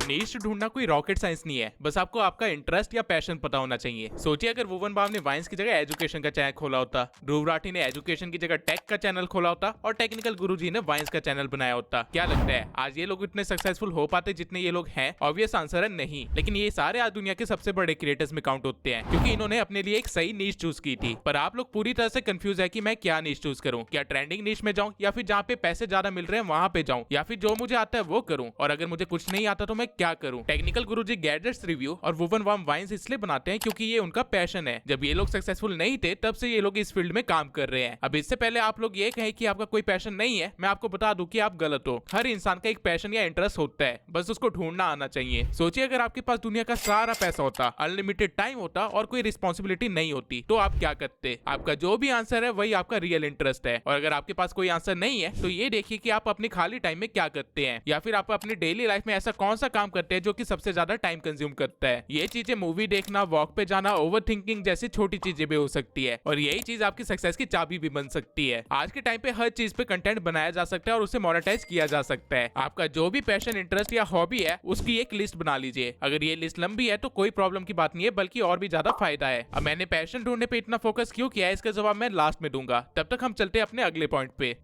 नीश ढूंढना कोई रॉकेट साइंस नहीं है, बस आपको आपका इंटरेस्ट या पैशन पता होना चाहिए। सोचिए अगर वुवन बाम ने वाइन्स की जगह एजुकेशन का चैनल खोला होता, ध्रुव राठी ने एजुकेशन की जगह टेक का चैनल खोला होता और टेक्निकल गुरुजी ने वाइन्स का चैनल बनाया होता, क्या लगता है आज ये लोग इतने सक्सेसफुल हो पाते जितने ये लोग हैं? ऑब्वियस आंसर है नहीं। लेकिन ये सारे आज दुनिया के सबसे बड़े क्रिएटर्स में काउंट होते हैं, क्योंकि इन्होंने अपने लिए एक सही नीश चूज की थी। पर आप लोग पूरी तरह से कंफ्यूज है कि मैं क्या नीश चूज करूं, क्या ट्रेंडिंग नीश में जाऊं या फिर जहाँ पे पैसे ज्यादा मिल रहे हैं वहां पे जाऊं, या फिर जो मुझे आता है वो करूं। और अगर मुझे कुछ नहीं आता तो मैं क्या करूं। टेक्निकल गुरुजी गैजेट्स रिव्यू और वुवन वाम वाइन्स इसलिए बनाते हैं क्योंकि ये उनका पैशन है। जब ये लोग सक्सेसफुल नहीं थे तब से ये लोग इस फील्ड में काम कर रहे हैं। अब इससे पहले आप लोग ये कहें कि आपका कोई पैशन नहीं है, मैं आपको बता दूं कि आप गलत हो। हर इंसान का एक पैशन या इंटरेस्ट होता है, बस उसको ढूंढना आना चाहिए। सोचिए अगर आपके पास दुनिया का सारा पैसा होता, अनलिमिटेड टाइम होता और कोई रिस्पॉन्सिबिलिटी नहीं होती तो आप क्या करते। आपका जो भी आंसर है वही आपका रियल इंटरेस्ट है। और अगर आपके पास कोई आंसर नहीं है तो ये देखिए कि आप अपने खाली टाइम में क्या करते हैं, या फिर आप अपनी डेली लाइफ में ऐसा कौन सा काम करते हैं जो कि सबसे ज्यादा टाइम कंज्यूम करता है। ये चीजें मूवी देखना, वॉक पे जाना, ओवरथिंकिंग जैसी छोटी चीजें भी हो सकती है और यही चीज आपकी सक्सेस की चाबी भी बन सकती है। आज के टाइम पे हर चीज पे कंटेंट बनाया जा सकता है और उसे मोनेटाइज किया जा सकता है। आपका जो भी पैशन, इंटरेस्ट या हॉबी है उसकी एक लिस्ट बना लीजिए। अगर ये लिस्ट लंबी है तो कोई प्रॉब्लम की बात नहीं है, बल्कि और भी ज्यादा फायदा है। अब मैंने पैशन ढूंढने पे इतना फोकस क्यों किया है इसका जवाब मैं लास्ट में दूंगा। तब तक हम चलते हैं अपने अगले पॉइंट पे।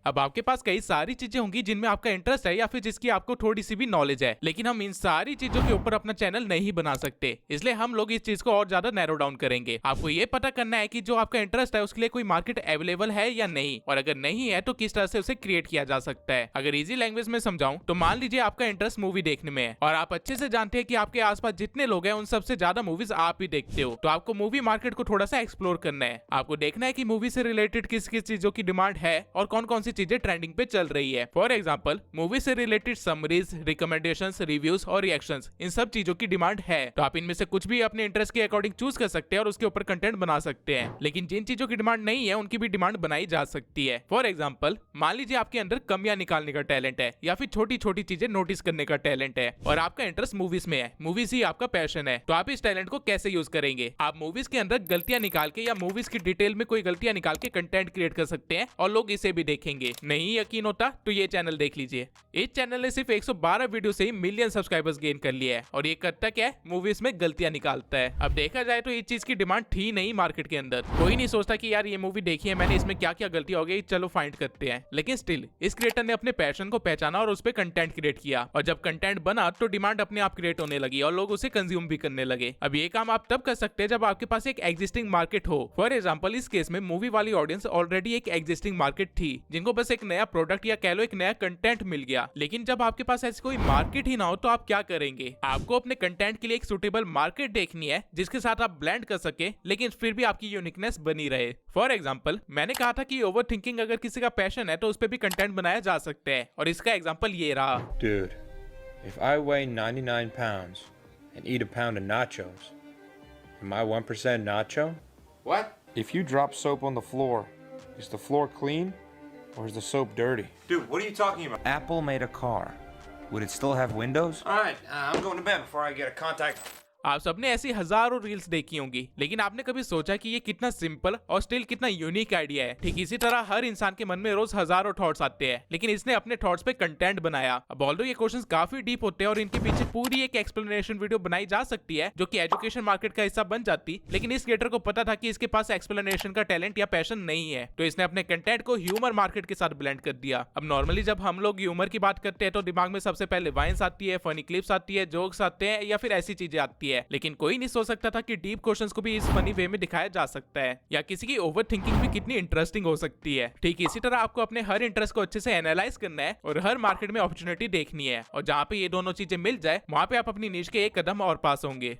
अब आपके पास कई सारी चीजें होंगी जिनमें आपका इंटरेस्ट है या फिर जिसकी आपको थोड़ी सी भी नॉलेज है, लेकिन हम इन सारी चीजों के ऊपर अपना चैनल नहीं बना सकते। इसलिए हम लोग इस चीज को और ज्यादा नैरो डाउन करेंगे। आपको ये पता करना है कि जो आपका इंटरेस्ट है उसके लिए कोई मार्केट अवेलेबल है या नहीं, और अगर नहीं है तो किस तरह से उसे क्रिएट किया जा सकता है। अगर इजी लैंग्वेज में समझाऊं तो मान लीजिए आपका इंटरेस्ट मूवी देखने में है और आप अच्छे से जानते हैं कि आपके आसपास जितने लोग हैं उन सबसे ज्यादा मूवीज आप ही देखते हो, तो आपको मूवी मार्केट को थोड़ा सा एक्सप्लोर करना है। आपको देखना है कि मूवी से रिलेटेड किस किस चीजों की डिमांड है और कौन कौन सी चीजें ट्रेंडिंग पे चल रही है। फॉर एग्जांपल मूवी से रिलेटेड समरीज, रिकमेंडेशंस, रिव्यूज और रिएक्शंस, इन सब चीजों की डिमांड है तो आप इनमें से कुछ भी अपने इंटरेस्ट के अकॉर्डिंग चूज कर सकते हैं और उसके ऊपर कंटेंट बना सकते हैं। लेकिन जिन चीजों की डिमांड नहीं है उनकी भी डिमांड बनाई जा सकती है। फॉर एग्जांपल मान लीजिए आपके अंदर कमियां निकालने का टैलेंट है या फिर छोटी छोटी चीजें नोटिस करने का टैलेंट है और आपका इंटरेस्ट मूवीज में है, मूवीज ही आपका पैशन है, तो आप इस टैलेंट को कैसे यूज करेंगे। आप मूवीज के अंदर गलतियां निकाल के या मूवीज की डिटेल में कोई गलतियां निकाल के कंटेंट क्रिएट कर सकते हैं और लोग इसे भी देखेंगे। नहीं यकीन होता तो ये चैनल देख लीजिए। इस चैनल ने सिर्फ 112 वीडियो से ही मिलियन सब्सक्राइबर्स गेन कर लिया है और ये करता क्या है, मूवीज में गलतियां निकालता है। अब देखा जाए तो इस चीज की डिमांड थी नहीं मार्केट के अंदर। कोई नहीं सोचता कि यार ये मूवी देखी है मैंने, इसमें क्या क्या गलती हो गई, चलो फाइंड करते हैं। लेकिन स्टिल इस क्रिएटर ने अपने पैशन को पहचाना और उस पर कंटेंट क्रिएट किया और जब कंटेंट बना तो डिमांड अपने आप क्रिएट होने लगी और लोग उसे कंज्यूम भी करने लगे। अब ये काम आप तब कर सकते हैं जब आपके पास एक एग्जिस्टिंग मार्केट हो। फॉर एग्जाम्पल इस केस में मूवी वाली ऑडियंस ऑलरेडी एक एग्जिस्टिंग मार्केट थी जिनको बस एक नया प्रोडक्ट या कह लो एक नया कंटेंट मिल गया। लेकिन जब आपके पास ऐसी कोई मार्केट ही ना हो तो आप क्या करेंगे। आपको अपने कंटेंट के लिए एक सुटेबल मार्केट देखनी है जिसके साथ आप ब्लेंड कर सके लेकिन फिर भी आपकी यूनिकनेस बनी रहे। फॉर एग्जांपल मैंने कहा था कि ओवर थिंकिंग अगर किसी का पैशन है तो उस पर भी कंटेंट बनाया जा सकता है और इसका एग्जांपल ये रहा। Dude, if I weigh 99 pounds and eat a pound of nachos, am I 1% nacho? What? If you drop soap on the floor, is the floor clean or is the soap dirty? Dude, what are you talking about? Apple made a car. Would it still have windows? Alright, I'm going to bed before I get a contact. आप सबने ऐसी हजारों reels देखी होंगी लेकिन आपने कभी सोचा कि ये कितना सिंपल और स्टिल कितना यूनिक आइडिया है। ठीक इसी तरह हर इंसान के मन में रोज हजारों थॉट्स आते हैं लेकिन इसने अपने थॉट्स पे कंटेंट बनाया। अब ऑल्दो ये क्वेश्चंस काफी डीप होते हैं और इनके पीछे पूरी एक एक्सप्लेनेशन वीडियो बनाई जा सकती है जो कि एजुकेशन मार्केट का हिस्सा बन जाती, लेकिन इस क्रिएटर को पता था कि इसके पास एक्सप्लेनेशन का टैलेंट या पैशन नहीं है तो इसने अपने कंटेंट को ह्यूमर मार्केट के साथ ब्लेंड कर दिया। अब नॉर्मली जब हम लोग ह्यूमर की बात करते हैं तो दिमाग में सबसे पहले वाइन्स आती है, फनी क्लिप्स आती है, जोक्स आते हैं या फिर ऐसी चीजें आती है, लेकिन कोई नहीं सोच सकता था कि डीप क्वेश्चंस को भी इस फनी वे में दिखाया जा सकता है या किसी की ओवर थिंकिंग भी कितनी इंटरेस्टिंग हो सकती है। ठीक इसी तरह आपको अपने हर इंटरेस्ट को अच्छे से एनालाइज करना है और हर मार्केट में अपॉर्चुनिटी देखनी है और जहां पे ये दोनों चीजें मिल जाए वहां पे आप अपनी नीश के एक कदम और पास होंगे।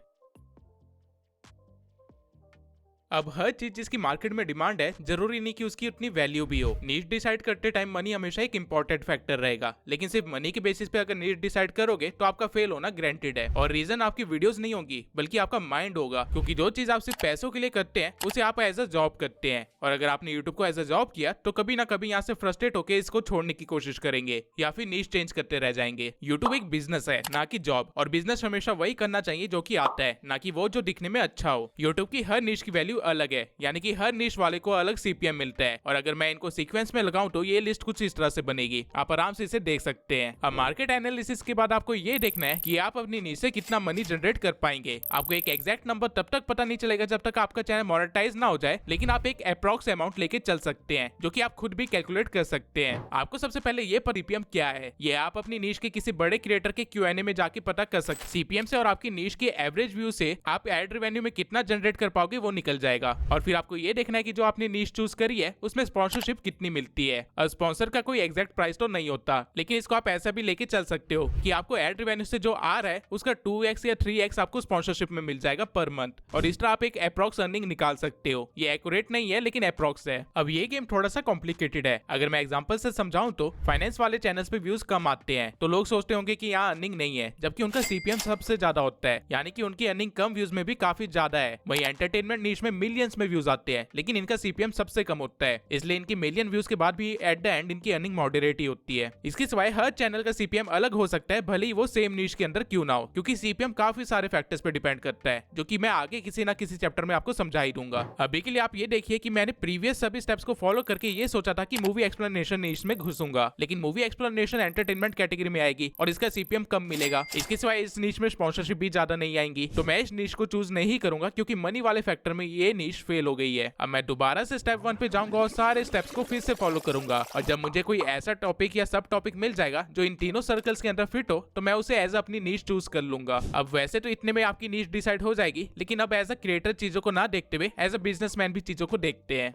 अब हर चीज जिसकी मार्केट में डिमांड है जरूरी नहीं कि उसकी उतनी वैल्यू भी हो। नीड डिसाइड करते टाइम मनी हमेशा एक इंपॉर्टेंट फैक्टर रहेगा, लेकिन सिर्फ मनी के बेसिस पे अगर नीड डिसाइड करोगे तो आपका फेल होना ग्रांटेड है। और रीजन आपकी वीडियोस नहीं होगी बल्कि आपका माइंड होगा, क्योंकि जो चीज आप सिर्फ पैसों के लिए करते हैं उसे आप एज अ जॉब करते हैं और अगर आपने यूट्यूब को एज अ जॉब किया तो कभी ना कभी यहाँ से फ्रस्ट्रेट होकर इसको छोड़ने की कोशिश करेंगे या फिर नीश चेंज करते रह जाएंगे। यूट्यूब एक बिजनेस है ना कि जॉब, और बिजनेस हमेशा वही करना चाहिए जो कि आता है, ना कि वो जो दिखने में अच्छा हो। यूट्यूब की हर नीश की वैल्यू अलग है, यानी कि हर निश वाले को अलग सीपीएम मिलता है और अगर मैं इनको सीक्वेंस में लगाऊं तो ये लिस्ट कुछ इस तरह से बनेगी। आप आराम से इसे देख सकते हैं। अब मार्केट एनालिसिस के बाद आपको ये देखना है कि आप अपनी निश से कितना मनी जनरेट कर पाएंगे। आपको एक एग्जैक्ट नंबर तब तक पता नहीं चलेगा जब तक आपका चैनल मोनेटाइज ना हो जाए, लेकिन आप एक अप्रॉक्स अमाउंट लेके चल सकते हैं जो कि आप खुद भी कैलकुलेट कर सकते हैं। आपको सबसे पहले ये सीपीएम क्या है ये आप अपनी निश के किसी बड़े क्रिएटर के क्यूएनए में जाके पता कर सकते। सीपीएम से और आपकी निश के एवरेज व्यू से आप एड रेवेन्यू में कितना जनरेट कर पाओगे वो निकल जाएगा और फिर आपको ये देखना है कि जो आपने नीश चूज करी है उसमें स्पॉन्सरशिप कितनी मिलती है। और स्पॉन्सर का कोई एग्जैक्ट प्राइस तो नहीं होता, लेकिन इसको आप ऐसा भी लेके चल सकते हो कि आपको एड रेवेन्यू से जो आ रहा है उसका 2x या 3x आपको स्पॉन्सरशिप में मिल जाएगा पर मंथ, और इस तरह आप एक अप्रॉक्स अर्निंग निकाल सकते हो। ये एक्यूरेट नहीं है लेकिन अप्रॉक्स है। अब ये गेम थोड़ा सा कॉम्प्लिकेटेड है। अगर मैं एग्जांपल से समझाऊं तो फाइनेंस वाले चैनल्स पे व्यूज कम आते हैं तो लोग सोचते होंगे कि यहाँ अर्निंग नहीं है, जबकि उनका सीपीएम सबसे ज्यादा होता है, यानी कि उनकी अर्निंग कम व्यूज में भी काफी ज्यादा है। वही एंटरटेनमेंट नीश में मिलियंस में व्यूज आते हैं लेकिन इनका सीपीएम सबसे कम होता है, इसलिए इनकी मिलियन व्यूज के बाद भी एट द एंड इनकी अर्निंग मॉडरेट ही होती है। इसके सिवाय हर चैनल का सीपीएम अलग हो सकता है, भले ही वो सेम नीश के अंदर क्यों ना हो, क्योंकि सीपीएम काफी सारे फैक्टर्स पे डिपेंड करता है, जो कि मैं आगे किसी ना किसी चैप्टर में आपको समझा ही दूंगा। अभी के लिए आप ये देखिए कि मैंने प्रीवियस सभी स्टेप्स को फॉलो करके ये सोचा था कि मूवी एक्सप्लेनेशन नीश में घुसूंगा, लेकिन मूवी एक्सप्लेनेशन एंटरटेनमेंट कैटेगरी में आएगी और इसका सीपीएम कम मिलेगा। इसके सिवाय इस नीश में स्पॉन्सरशिप भी ज्यादा नहीं आएंगी, तो मैं इस नीश को चूज नहीं करूंगा क्योंकि मनी वाले फैक्टर में ये नीश फेल हो गई है। अब मैं दोबारा से स्टेप 1 पे जाऊंगा और सारे स्टेप्स को फिर से फॉलो करूंगा, और जब मुझे कोई ऐसा टॉपिक या सब टॉपिक मिल जाएगा जो इन तीनों सर्कल्स के अंदर फिट हो तो मैं उसे एज अपनी नीश चूज कर लूंगा। अब वैसे तो इतने में आपकी नीश डिसाइड हो जाएगी, लेकिन अब एज अ क्रिएटर चीजों को ना देखते हुए एज अ बिजनेसमैन भी चीजों को देखते हैं।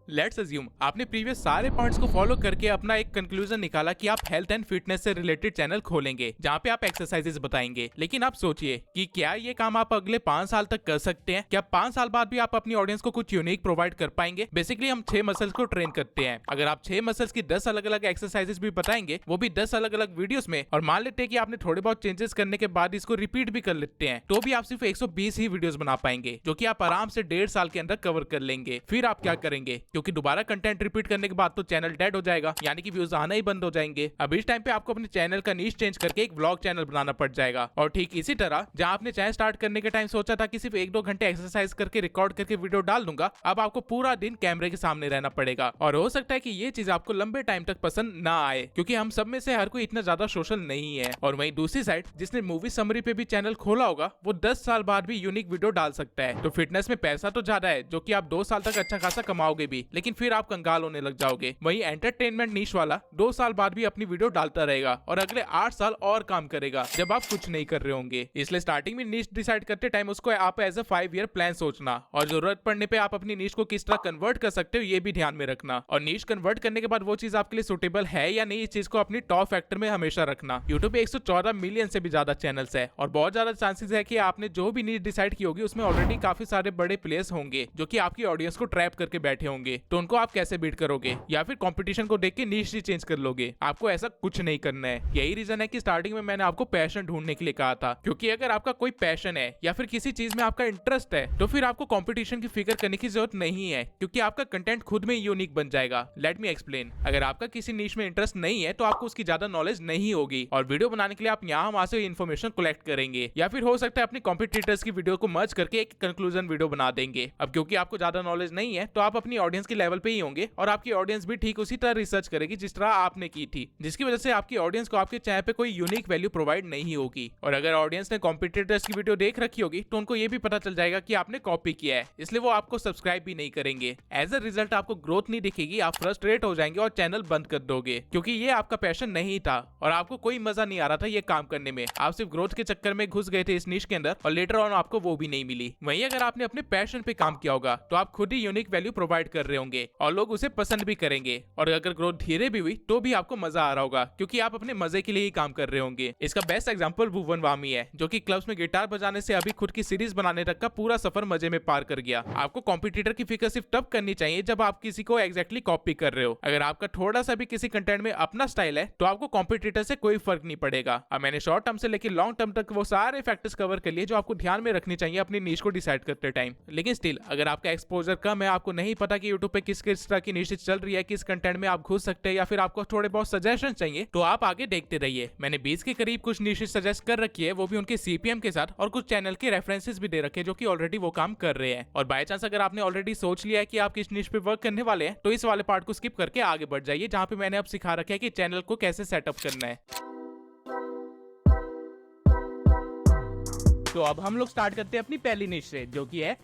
लेट्स अज्यूम आपने प्रीवियस सारे पॉइंट्स को फॉलो करके अपना एक कंक्लूजन निकाला कि आप हेल्थ एंड फिटनेस से रिलेटेड चैनल खोलेंगे जहां पे आप एक्सरसाइजेस बताएंगे। लेकिन आप सोचिए कि क्या ये काम आप अगले 5 साल तक कर सकते हैं? क्या 5 साल बाद भी आप अपनी ऑडियंस को कुछ यूनिक प्रोवाइड कर पाएंगे? बेसिकली हम 6 मसल्स को ट्रेन करते हैं। अगर आप 6 मसल्स की 10 अलग अलग एक्सरसाइजेस भी बताएंगे, वो भी 10 अलग अलग वीडियोस में, और मान लेते हैं कि आपने थोड़े बहुत चेंजेस करने के बाद इसको रिपीट भी कर लेते हैं, तो भी आप सिर्फ 120 ही वीडियोस बना पाएंगे, जो कि आप आराम से 1.5 साल के अंदर कवर कर लेंगे। फिर आप क्या करेंगे? क्योंकि दोबारा कंटेंट रिपीट करने के बाद तो चैनल डेड हो जाएगा, यानी कि व्यूज आना ही बंद हो जाएंगे। अब इस टाइम पे आपको अपने चैनल का नीश चेंज करके एक व्लॉग चैनल बनाना पड़ जाएगा। और ठीक इसी तरह जहां आपने चैनल स्टार्ट करने के टाइम सोचा था कि सिर्फ 1-2 घंटे एक्सरसाइज करके रिकॉर्ड करके वीडियो डाल दूंगा, अब आपको पूरा दिन कैमरे के सामने रहना पड़ेगा। और हो सकता है कि ये चीज आपको लंबे टाइम तक पसंद ना आए, क्योंकि हम सब में से हर कोई इतना ज्यादा सोशल नहीं है। और वहीं दूसरी साइड जिसने मूवी समरी पे भी चैनल खोला होगा, वो 10 साल बाद भी यूनिक वीडियो डाल सकता है। तो फिटनेस में पैसा तो ज्यादा है, जो कि आप 2 साल तक अच्छा खासा कमाओगे भी, लेकिन फिर आप कंगाल होने लग जाओगे। वही एंटरटेनमेंट नीश वाला 2 साल बाद भी अपनी वीडियो डालता रहेगा और अगले 8 साल और काम करेगा जब आप कुछ नहीं कर रहे होंगे। इसलिए स्टार्टिंग में नीश डिसाइड करते टाइम उसको आप एज अ 5 ईयर प्लान सोचना, और जरूरत पड़ने पे आप अपनी नीश को किस तरह कन्वर्ट कर सकते हो ये भी ध्यान में रखना। और नीश कन्वर्ट करने के बाद वो चीज आपके लिए सुटेबल है या नहीं, इस चीज को अपनी टॉप फैक्टर में हमेशा रखना। यूट्यूब पे 114 मिलियन से भी ज्यादा चैनल्स है और बहुत ज्यादा चांसेस है कि आपने जो भी नीश डिसाइड की होगी उसमें ऑलरेडी काफी सारे बड़े प्लेयर्स होंगे जो कि आपकी ऑडियंस को ट्रैप करके बैठे होंगे। तो उनको आप कैसे बीट करोगे? या फिर कंपटीशन को देख के नीश ही चेंज कर लोगे? आपको ऐसा कुछ नहीं करना है। यही रीजन है कि स्टार्टिंग में मैंने आपको पैशन ढूंढने के लिए कहा था, क्योंकि अगर आपका कोई पैशन है या फिर किसी चीज में आपका इंटरेस्ट है तो फिर आपको कंपटीशन की फिक्र करने की जरूरत नहीं है, क्योंकि आपका कंटेंट खुद में यूनिक बन जाएगा। Let me explain. अगर आपका किसी नीश में इंटरेस्ट नहीं है तो आपको उसकी ज्यादा नॉलेज नहीं होगी, और वीडियो बनाने के लिए आप यहाँ वहां से इन्फॉर्मेशन कलेक्ट करेंगे, या फिर हो सकता है अपने कॉम्पिटिटर्स की वीडियो को मर्ज करके एक कंक्लूजन वीडियो बना देंगे। अब क्योंकि आपको ज्यादा नॉलेज नहीं है तो आप अपनी ऑडियंस के लेवल पे ही होंगे, और आपकी ऑडियंस भी ठीक उसी तरह रिसर्च करेगी जिस तरह आपने की थी, जिसकी वजह से आपकी ऑडियंस को आपके चैनल पे कोई यूनिक वैल्यू प्रोवाइड नहीं होगी। और अगर ऑडियंस ने कॉम्पिटिटर्स की वीडियो देख रखी होगी तो उनको ये भी पता चल जाएगा कि आपने कॉपी किया है, इसलिए वो आपको सब्सक्राइब भी नहीं करेंगे। एज अ रिजल्ट आपको ग्रोथ नहीं दिखेगी, आप फ्रस्ट्रेट हो जाएंगे और चैनल बंद कर दोगे, क्योंकि ये आपका पैशन नहीं था और आपको कोई मजा नहीं आ रहा था ये काम करने में। आप सिर्फ ग्रोथ के चक्कर में घुस गए थे इस निश के अंदर, और लेटर ऑन आपको वो भी नहीं मिली। वहीं अगर आपने अपने पैशन पे काम किया होगा तो आप खुद ही यूनिक वैल्यू प्रोवाइड कर रहे होंगे और लोग उसे पसंद भी करेंगे, और अगर ग्रोथ धीरे भी हुई तो भी आपको मजा आ रहा होगा, क्योंकि आप अपने मजे के लिए ही काम कर रहे होंगे। इसका बेस्ट एग्जांपल भुवन वामी है, जो कि क्लब्स में गिटार बजाने से अभी खुद की सीरीज बनाने तक का पूरा सफर मजे में पार कर गया। आपको कॉम्पिटिटर की फिक्र सिर्फ तब करनी चाहिए जब आप किसी को एग्जैक्टली कॉपी कर रहे हो। अगर आपका थोड़ा सा भी किसी कंटेंट में अपना स्टाइल है तो आपको कॉम्पिटिटर से कोई फर्क नहीं पड़ेगा। अब मैंने शॉर्ट टर्म से लेकर लॉन्ग टर्म तक वो सारे फैक्टर्स कवर कर लिए जो आपको ध्यान में रखनी चाहिए अपनी नीश को डिसाइड करते टाइम। लेकिन स्टिल अगर आपका एक्सपोजर कम है, आपको नहीं पता कि यूट्यूब पे किस किस तरह की नीश चल रही है, किस कंटेंट में आप घुस सकते हैं, या फिर आपको थोड़े बहुत सजेशन चाहिए, तो आप आगे देखते रहिए। मैंने 20 के करीब कुछ नीशेस सजेस्ट कर रखी है, वो भी उनके सीपीएम के साथ, और कुछ चैनल के रेफरेंसेस भी दे रखे जो कि ऑलरेडी वो काम कर रहे हैं। और बाय चांस अगर आपने ऑलरेडी सोच लिया है कि आप किस नीश पे वर्क करने वाले हैं तो इस वाले पार्ट को स्किप करके आगे बढ़ जाइए, जहां पे मैंने अब सिखा रखा है कि चैनल को कैसे सेटअप करना है। तो अब हम लोग स्टार्ट करते हैं अपनी पहली निश से, जो कि है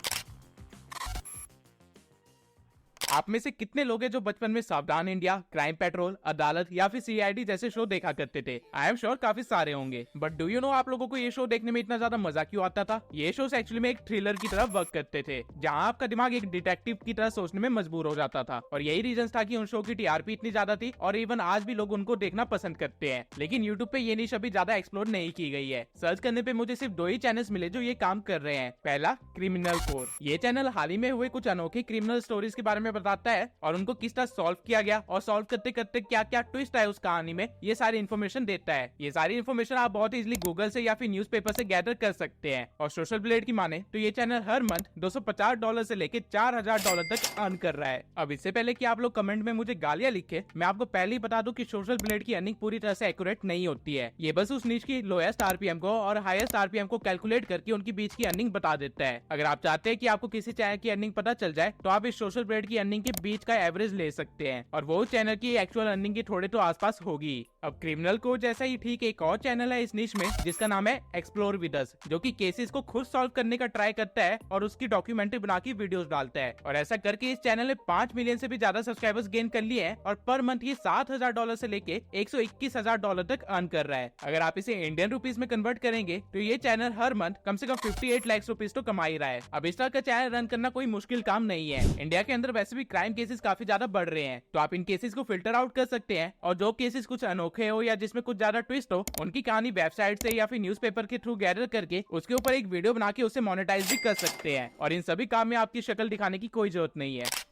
आप में से कितने लोग हैं जो बचपन में सावधान इंडिया, क्राइम पेट्रोल, अदालत या फिर सीआईडी जैसे शो देखा करते थे? आई एम श्योर काफी सारे होंगे। बट डू यू नो आप लोगों को ये शो देखने में इतना ज्यादा मजा क्यों आता था? ये शोज एक्चुअली में एक थ्रिलर की तरह वर्क करते थे, जहां आपका दिमाग एक डिटेक्टिव की तरह सोचने में मजबूर हो जाता था। और यही रीजन था कि उन शो की टीआरपी इतनी ज्यादा थी और इवन आज भी लोग उनको देखना पसंद करते हैं। लेकिन यूट्यूब पे ये निश अभी ज्यादा एक्सप्लोर नहीं की गई है। सर्च करने पे मुझे सिर्फ 2 ही चैनल्स मिले जो ये काम कर रहे हैं। पहला, क्रिमिनल कोर। ये चैनल हाल ही में हुए कुछ अनोखे क्रिमिनल स्टोरीज के बारे में बताता है और उनको किस तरह सॉल्व किया गया और सॉल्व करते करते क्या क्या ट्विस्ट है उस कहानी में, ये सारी इन्फॉर्मेशन देता है। ये सारी इन्फॉर्मेशन आप बहुत इजीली गूगल से या फिर न्यूज़पेपर से गैदर कर सकते हैं। और सोशल ब्लेड की माने तो ये चैनल हर मंथ $250 से लेके $4000 तक अर्न कर रहा है। अब इससे पहले कि आप लोग कमेंट में मुझे गालियां लिखे, मैं आपको पहले ही बता दूं कि सोशल ब्लेड की अर्निंग पूरी तरह से एक्यूरेट नहीं होती है। ये बस उस नीच की लोएस्ट आरपीएम को और हाईएस्ट आरपीएम को कैलकुलेट करके उनकी बीच की अर्निंग बता देता है। अगर आप चाहते हैं कि आपको किसी चैनल की अर्निंग पता चल जाए तो आप इस सोशल ब्लेड की अर्निंग के बीच का एवरेज ले सकते हैं और वो चैनल की एक्चुअल अर्निंग के थोड़े तो आसपास होगी। अब क्रिमिनल को जैसा ही ठीक एक और चैनल है इस निश में जिसका नाम है एक्सप्लोर विद अस, जो कि केसेस को खुद सॉल्व करने का ट्राई करता है और उसकी डॉक्यूमेंट्री बना के वीडियोस डालता है। और ऐसा करके इस चैनल ने 5 मिलियन से भी ज्यादा सब्सक्राइबर्स गेन कर लिए हैं और पर मंथ ये $7000 से लेके $121,000 तक अर्न कर रहा है। अगर आप इसे इंडियन रुपीस में कन्वर्ट करेंगे तो ये चैनल हर मंथ कम से कम 58 लाख रुपीस तो कमा ही रहा है। अब इस तरह का चैनल रन करना कोई मुश्किल काम नहीं है। इंडिया के अंदर वैसे भी क्राइम केसेस काफी ज्यादा बढ़ रहे हैं, तो आप इन केसेस को फिल्टर आउट कर सकते हैं और जो केसेस कुछ अनोखे हो या जिसमें कुछ ज्यादा ट्विस्ट हो उनकी कहानी वेबसाइट से या फिर न्यूज़पेपर के थ्रू गैदर करके उसके ऊपर एक वीडियो बना के उसे मोनेटाइज भी कर सकते हैं। और इन सभी काम में आपकी शक्ल दिखाने की कोई जरूरत नहीं है।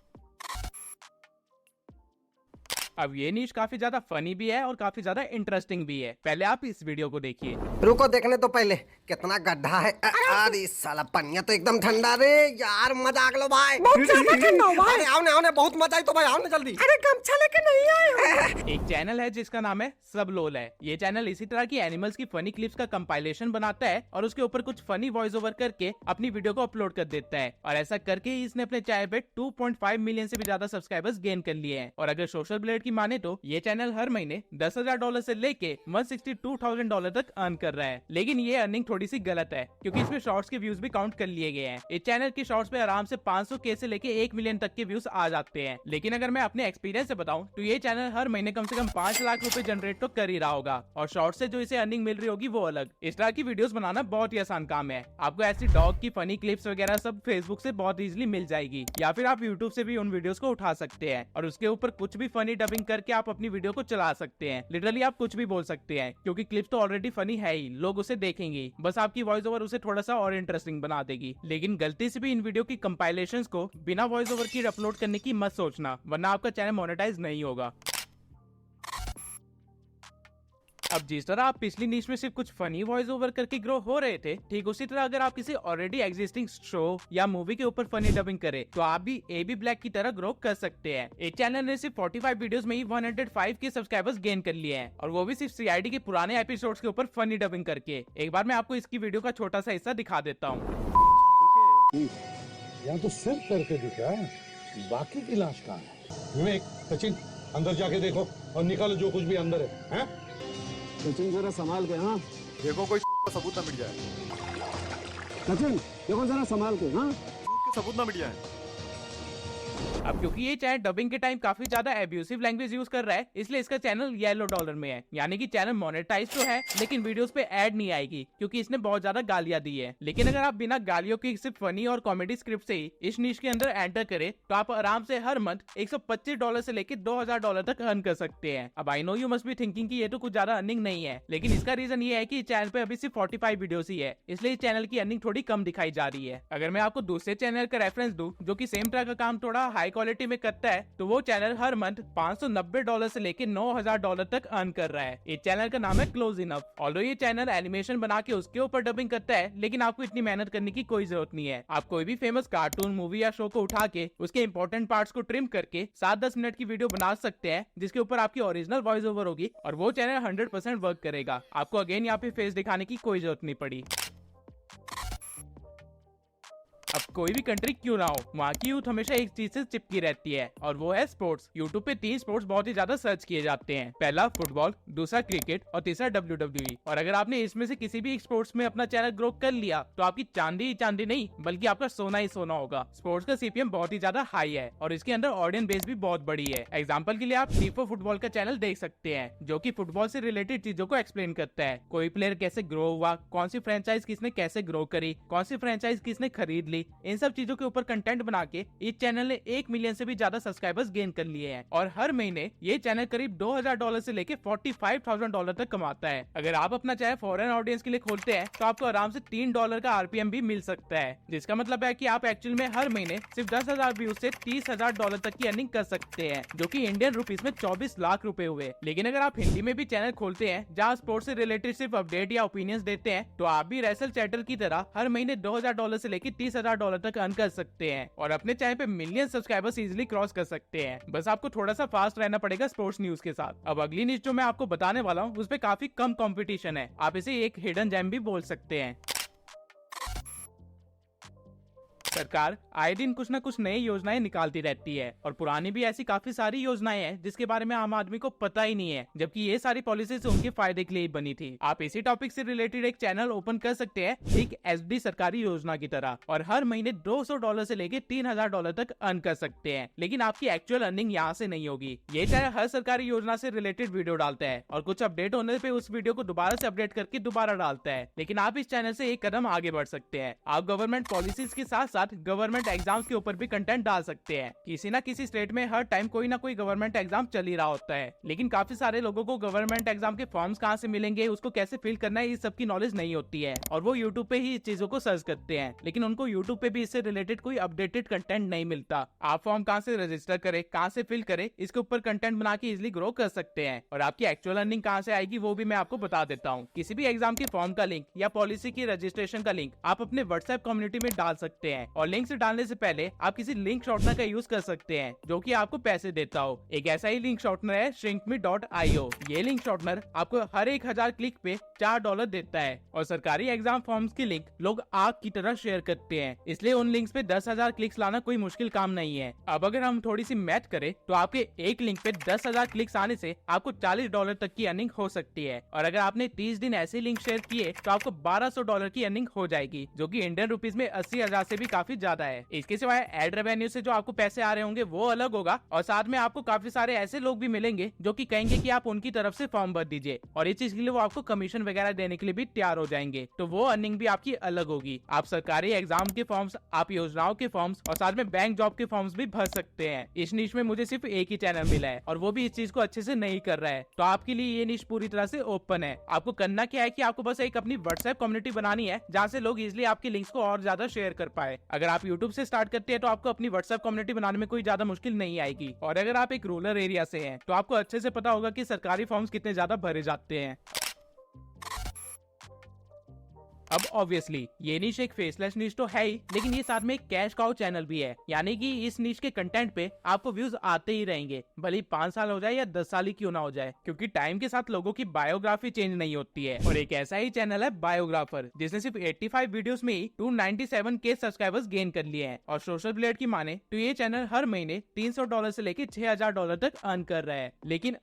अब ये नीश काफी ज्यादा फनी भी है और काफी ज्यादा इंटरेस्टिंग भी है। पहले आप इस वीडियो को देखिए। रुको देखने तो पहले कितना गड्ढा है। अरे साला पनिया तो एकदम ठंडा रे यार, मजाक लो भाई। बहुत ज्यादा ठंडा हो भाई। अरे आओ ने बहुत मजा आई तो भाई आओ ना जल्दी। अरे गमछा लेके नहीं आए। एक चैनल है जिसका नाम है सबलोल है। ये चैनल इसी तरह की एनिमल्स की फनी क्लिप्स का कंपाइलेशन बनाता है और उसके ऊपर कुछ फनी वॉइस ओवर करके अपनी वीडियो को अपलोड कर देता है। और ऐसा करके इसने अपने चैनल पे 2.5 मिलियन से भी ज्यादा सब्सक्राइबर्स गेन कर लिए हैं। और अगर सोशल ब्लेड की माने तो ये चैनल हर महीने $10,000 से लेके $162,000 तक अर्न कर रहा है। लेकिन ये अर्निंग थोड़ी सी गलत है क्योंकि इसमें शॉर्ट्स के व्यूज भी काउंट कर लिए गए हैं। इस चैनल के शॉर्ट्स पे आराम से 500K से लेके 1 मिलियन तक के व्यूज आ जाते हैं। लेकिन अगर मैं अपने एक्सपीरियंस से बताऊं तो ये चैनल हर महीने कम से कम 5 लाख रुपए जनरेट तो कर ही रहा होगा और शॉर्ट से जो इसे अर्निंग मिल रही होगी वो अलग। इस तरह की वीडियोस बनाना बहुत ही आसान काम है। आपको ऐसी डॉग की फनी क्लिप्स वगैरह सब फेसबुक से बहुत इजीली मिल जाएगी या फिर आप यूट्यूब से भी उन वीडियोस को उठा सकते हैं और उसके ऊपर कुछ भी फनी डबिंग करके आप अपनी वीडियो को चला सकते हैं। लिटरली आप कुछ भी बोल सकते हैं क्योंकि क्लिप्स तो ऑलरेडी फनी है ही, लोग उसे देखेंगे। बस आपकी वॉइस ओवर उसे थोड़ा सा और इंटरेस्टिंग बना देगी। लेकिन गलती से भी इन वीडियो की कंपाइलेशंस को बिना वॉइस ओवर की अपलोड करने की मत सोचना, वरना आपका चैनल मोनेटाइज नहीं होगा। अब जिस तरह आप पिछली नीश में सिर्फ कुछ फनी वॉइस ओवर करके ग्रो हो रहे थे, ठीक उसी तरह अगर आप किसी ऑलरेडी एग्जिस्टिंग शो या मूवी के ऊपर फनी डबिंग करें तो आप भी AB ब्लैक की तरह ग्रो कर सकते हैं। एक चैनल ने सिर्फ 45 वीडियोस में ही 105 के सब्सक्राइबर्स गेन कर लिए हैं और वो भी सिर्फ CID के पुराने एपिसोड्स के ऊपर फनी डबिंग करके। एक बार मैं आपको इसकी वीडियो का छोटा सा हिस्सा दिखा देता हूँ। यहाँ तो सिर्फ करके दिखा है, बाकी की लाश कहाँ है? विवेक, सचिन, अंदर जाके देखो और निकालो जो कुछ भी अंदर है। सचिन जरा संभाल के। हाँ देखो कोई सबूत ना मिट जाए। सचिन देखो जरा संभाल के। हाँ सबूत ना मिट जाए। अब क्योंकि ये चैनल डबिंग के टाइम काफी ज्यादा एब्यूसिव लैंग्वेज यूज कर रहा है, इसलिए इसका चैनल येलो डॉलर में है। यानी कि चैनल मोनेटाइज तो है लेकिन वीडियोस पे ऐड नहीं आएगी क्योंकि इसने बहुत ज्यादा गालियां दी है। लेकिन अगर आप बिना गालियों के सिर्फ फनी और कॉमेडी स्क्रिप्ट से ही इस नीश के अंदर एंटर करें तो आप आराम से हर मंथ $125 से लेके $2,000 तक अर्न कर सकते हैं। अब I know you must be thinking कि ये तो कुछ ज्यादा अर्निंग नहीं है, लेकिन इसका रीजन ये है कि चैनल पे अभी सिर्फ 45 वीडियोस ही है, इसलिए चैनल की अर्निंग थोड़ी कम दिखाई जा रही है। अगर मैं आपको दूसरे चैनल का रेफरेंस दूं जो कि सेम तरह का काम थोड़ा हाई क्वालिटी में करता है तो वो चैनल हर मंथ $590 से लेके $9,000 तक अर्न कर रहा है। इस चैनल का नाम है क्लोज इनफ। ऑल्दो ये चैनल एनिमेशन बना के उसके ऊपर डबिंग करता है, लेकिन आपको इतनी मेहनत करने की कोई जरूरत नहीं है। आप कोई भी फेमस कार्टून, मूवी या शो को उठा के उसके इंपॉर्टेंट पार्ट्स को ट्रिम करके 7-10 मिनट की वीडियो बना सकते हैं जिसके ऊपर आपकी ओरिजिनल वॉइस ओवर होगी और वो चैनल 100% वर्क करेगा। आपको अगेन यहाँ पे फेस दिखाने की कोई जरूरत नहीं पड़ी। अब अब कोई भी कंट्री क्यों ना हो, वहाँ की यूथ हमेशा एक चीज से चिपकी रहती है और वो है स्पोर्ट्स। यूट्यूब पे 3 स्पोर्ट्स बहुत ही ज्यादा सर्च किए जाते हैं, पहला फुटबॉल, दूसरा क्रिकेट और तीसरा WWE। और अगर आपने इसमें से किसी भी एक स्पोर्ट्स में अपना चैनल ग्रो कर लिया तो आपकी चांदी ही चांदी नहीं बल्कि आपका सोना ही सोना होगा। स्पोर्ट्स का CPM बहुत ही ज्यादा हाई है और इसके अंदर ऑडियंस बेस भी बहुत बड़ी है। एग्जाम्पल के लिए आप टीफो फुटबॉल का चैनल देख सकते हैं, जो कि फुटबॉल से रिलेटेड चीजों को एक्सप्लेन करता है। कोई प्लेयर कैसे ग्रो हुआ, कौन सी फ्रेंचाइज किसने कैसे ग्रो करी, कौन सी फ्रेंचाइज किसने खरीद ली, इन सब चीजों के ऊपर कंटेंट बना के इस चैनल ने 1 मिलियन से भी ज्यादा सब्सक्राइबर्स गेन कर लिए हैं। और हर महीने ये चैनल करीब $2000 से लेके $45,000 तक कमाता है। अगर आप अपना चैनल फॉरेन ऑडियंस के लिए खोलते हैं तो आपको आराम से $3 का RPM भी मिल सकता है, जिसका मतलब है कि आप एक्चुअल में हर महीने सिर्फ 10,000 व्यूज से $30,000 तक की अर्निंग कर सकते हैं, जो कि इंडियन रुपीस में 24 लाख रुपए हुए। लेकिन अगर आप हिंदी में भी चैनल खोलते हैं जहाँ स्पोर्ट्स से रिलेटेड सिर्फ अपडेट या ओपिनियंस देते हैं तो आप भी रेसल चैटर की तरह हर महीने $2000 से लेकर $30,000 तक अर्न कर सकते हैं और अपने चैनल पे मिलियन सब्सक्राइबर्स इजीली क्रॉस कर सकते हैं। बस आपको थोड़ा सा फास्ट रहना पड़ेगा स्पोर्ट्स न्यूज के साथ। अब अगली न्यूज जो मैं आपको बताने वाला हूँ उस पे काफी कम कंपटीशन है, आप इसे एक हिडन जेम भी बोल सकते हैं। सरकार आए दिन कुछ न कुछ नई योजनाएं निकालती रहती है और पुरानी भी ऐसी काफी सारी योजनाएं हैं जिसके बारे में आम आदमी को पता ही नहीं है, जबकि ये सारी पॉलिसीज उनके फायदे के लिए बनी थी। आप इसी टॉपिक से रिलेटेड एक चैनल ओपन कर सकते हैं एक SD सरकारी योजना की तरह और हर महीने $200 से लेके $3000 तक अर्न कर सकते हैं। लेकिन आपकी एक्चुअल अर्निंग यहाँ से नहीं होगी। ये चैनल हर सरकारी योजना से रिलेटेड वीडियो डालता है और कुछ अपडेट होने पे उस वीडियो को दोबारा से अपडेट करके दोबारा डालता है। लेकिन आप इस चैनल से एक कदम आगे बढ़ सकते हैं। आप गवर्नमेंट पॉलिसीज के साथ गवर्नमेंट एग्जाम्स के ऊपर भी कंटेंट डाल सकते हैं। किसी ना किसी स्टेट में हर टाइम कोई ना कोई गवर्नमेंट एग्जाम चल ही रहा होता है, लेकिन काफी सारे लोगों को गवर्नमेंट एग्जाम के फॉर्म्स कहाँ से मिलेंगे, उसको कैसे फिल करना है, इस सब की नॉलेज नहीं होती है और वो यूट्यूब पे ही इस चीजों को सर्च करते हैं। लेकिन उनको यूट्यूब पे भी इससे रिलेटेड कोई अपडेटेड कंटेंट नहीं मिलता। आप फॉर्म कहाँ से रजिस्टर करे, कहाँ से फिल करे, इसके ऊपर कंटेंट बना के इजिली ग्रो कर सकते हैं। और आपकी एक्चुअल अर्निंग कहाँ से आएगी वो भी मैं आपको बता देता हूँ। किसी भी एग्जाम के फॉर्म का लिंक या पॉलिसी की रजिस्ट्रेशन का लिंक आप अपने व्हाट्सएप कम्युनिटी में डाल सकते हैं और लिंक से डालने से पहले आप किसी लिंक शॉर्टनर का यूज कर सकते हैं जो कि आपको पैसे देता हो। एक ऐसा ही लिंक शॉर्टनर है shrinkme.io। ये लिंक शॉर्टनर आपको हर 1000 क्लिक पे $4 देता है और सरकारी एग्जाम फॉर्म्स की लिंक लोग आग की तरह शेयर करते हैं, इसलिए उन लिंक्स पे 10,000 क्लिक्स लाना कोई मुश्किल काम नहीं है। अब अगर हम थोड़ी सी मैथ करें तो आपके एक लिंक पे 10,000 क्लिक्स आने से आपको $40 तक की अर्निंग हो सकती है और अगर आपने 30 दिन ऐसे लिंक शेयर किए तो आपको $1200 की अर्निंग हो जाएगी, जो कि इंडियन रुपीस में 80,000 से भी काफी ज्यादा है। इसके सिवाय एड रेवेन्यू से जो आपको पैसे आ रहे होंगे वो अलग होगा और साथ में आपको काफी सारे ऐसे लोग भी मिलेंगे जो कि कहेंगे कि आप उनकी तरफ से फॉर्म भर दीजिए और इस चीज के लिए वो आपको कमीशन वगैरह देने के लिए भी तैयार हो जाएंगे, तो वो अर्निंग भी आपकी अलग होगी। आप सरकारी एग्जाम के फॉर्म्स, आप योजनाओं के फॉर्म्स और साथ में बैंक जॉब के फॉर्म्स भी भर सकते हैं। इस नीश में मुझे सिर्फ एक ही चैनल मिला है और वो भी इस चीज को अच्छे से नहीं कर रहा है, तो आपके लिए ये नीश पूरी तरह से ओपन है। आपको करना क्या है कि आपको बस एक अपनी व्हाट्सएप कम्युनिटी बनानी है जहाँ से लोग इजिली आपके लिंक्स को और ज्यादा शेयर कर पाए। अगर आप यूट्यूब से स्टार्ट करते हैं तो आपको अपनी व्हाट्सएप कम्युनिटी बनाने में कोई ज्यादा मुश्किल नहीं आएगी और अगर आप एक रूरल एरिया से हैं तो आपको अच्छे से पता होगा कि सरकारी फॉर्म्स कितने ज्यादा भरे जाते हैं। अब ऑब्वियसली ये नीश एक फेसलेस नीश तो है ही, लेकिन ये साथ में एक कैश काउ चैनल भी है, यानी कि इस नीश के कंटेंट पे आपको व्यूज आते ही रहेंगे, भले 5 साल हो जाए या 10 साल ही क्यों ना हो जाए, क्योंकि टाइम के साथ लोगों की बायोग्राफी चेंज नहीं होती है। और एक ऐसा ही चैनल है बायोग्राफर, जिसने सिर्फ 85 वीडियोस में ही 297K सब्सक्राइबर्स गेन कर लिए हैं और सोशल ब्लेड की माने तो ये चैनल हर महीने $300 से लेके $6000 तक अर्न कर रहा है। लेकिन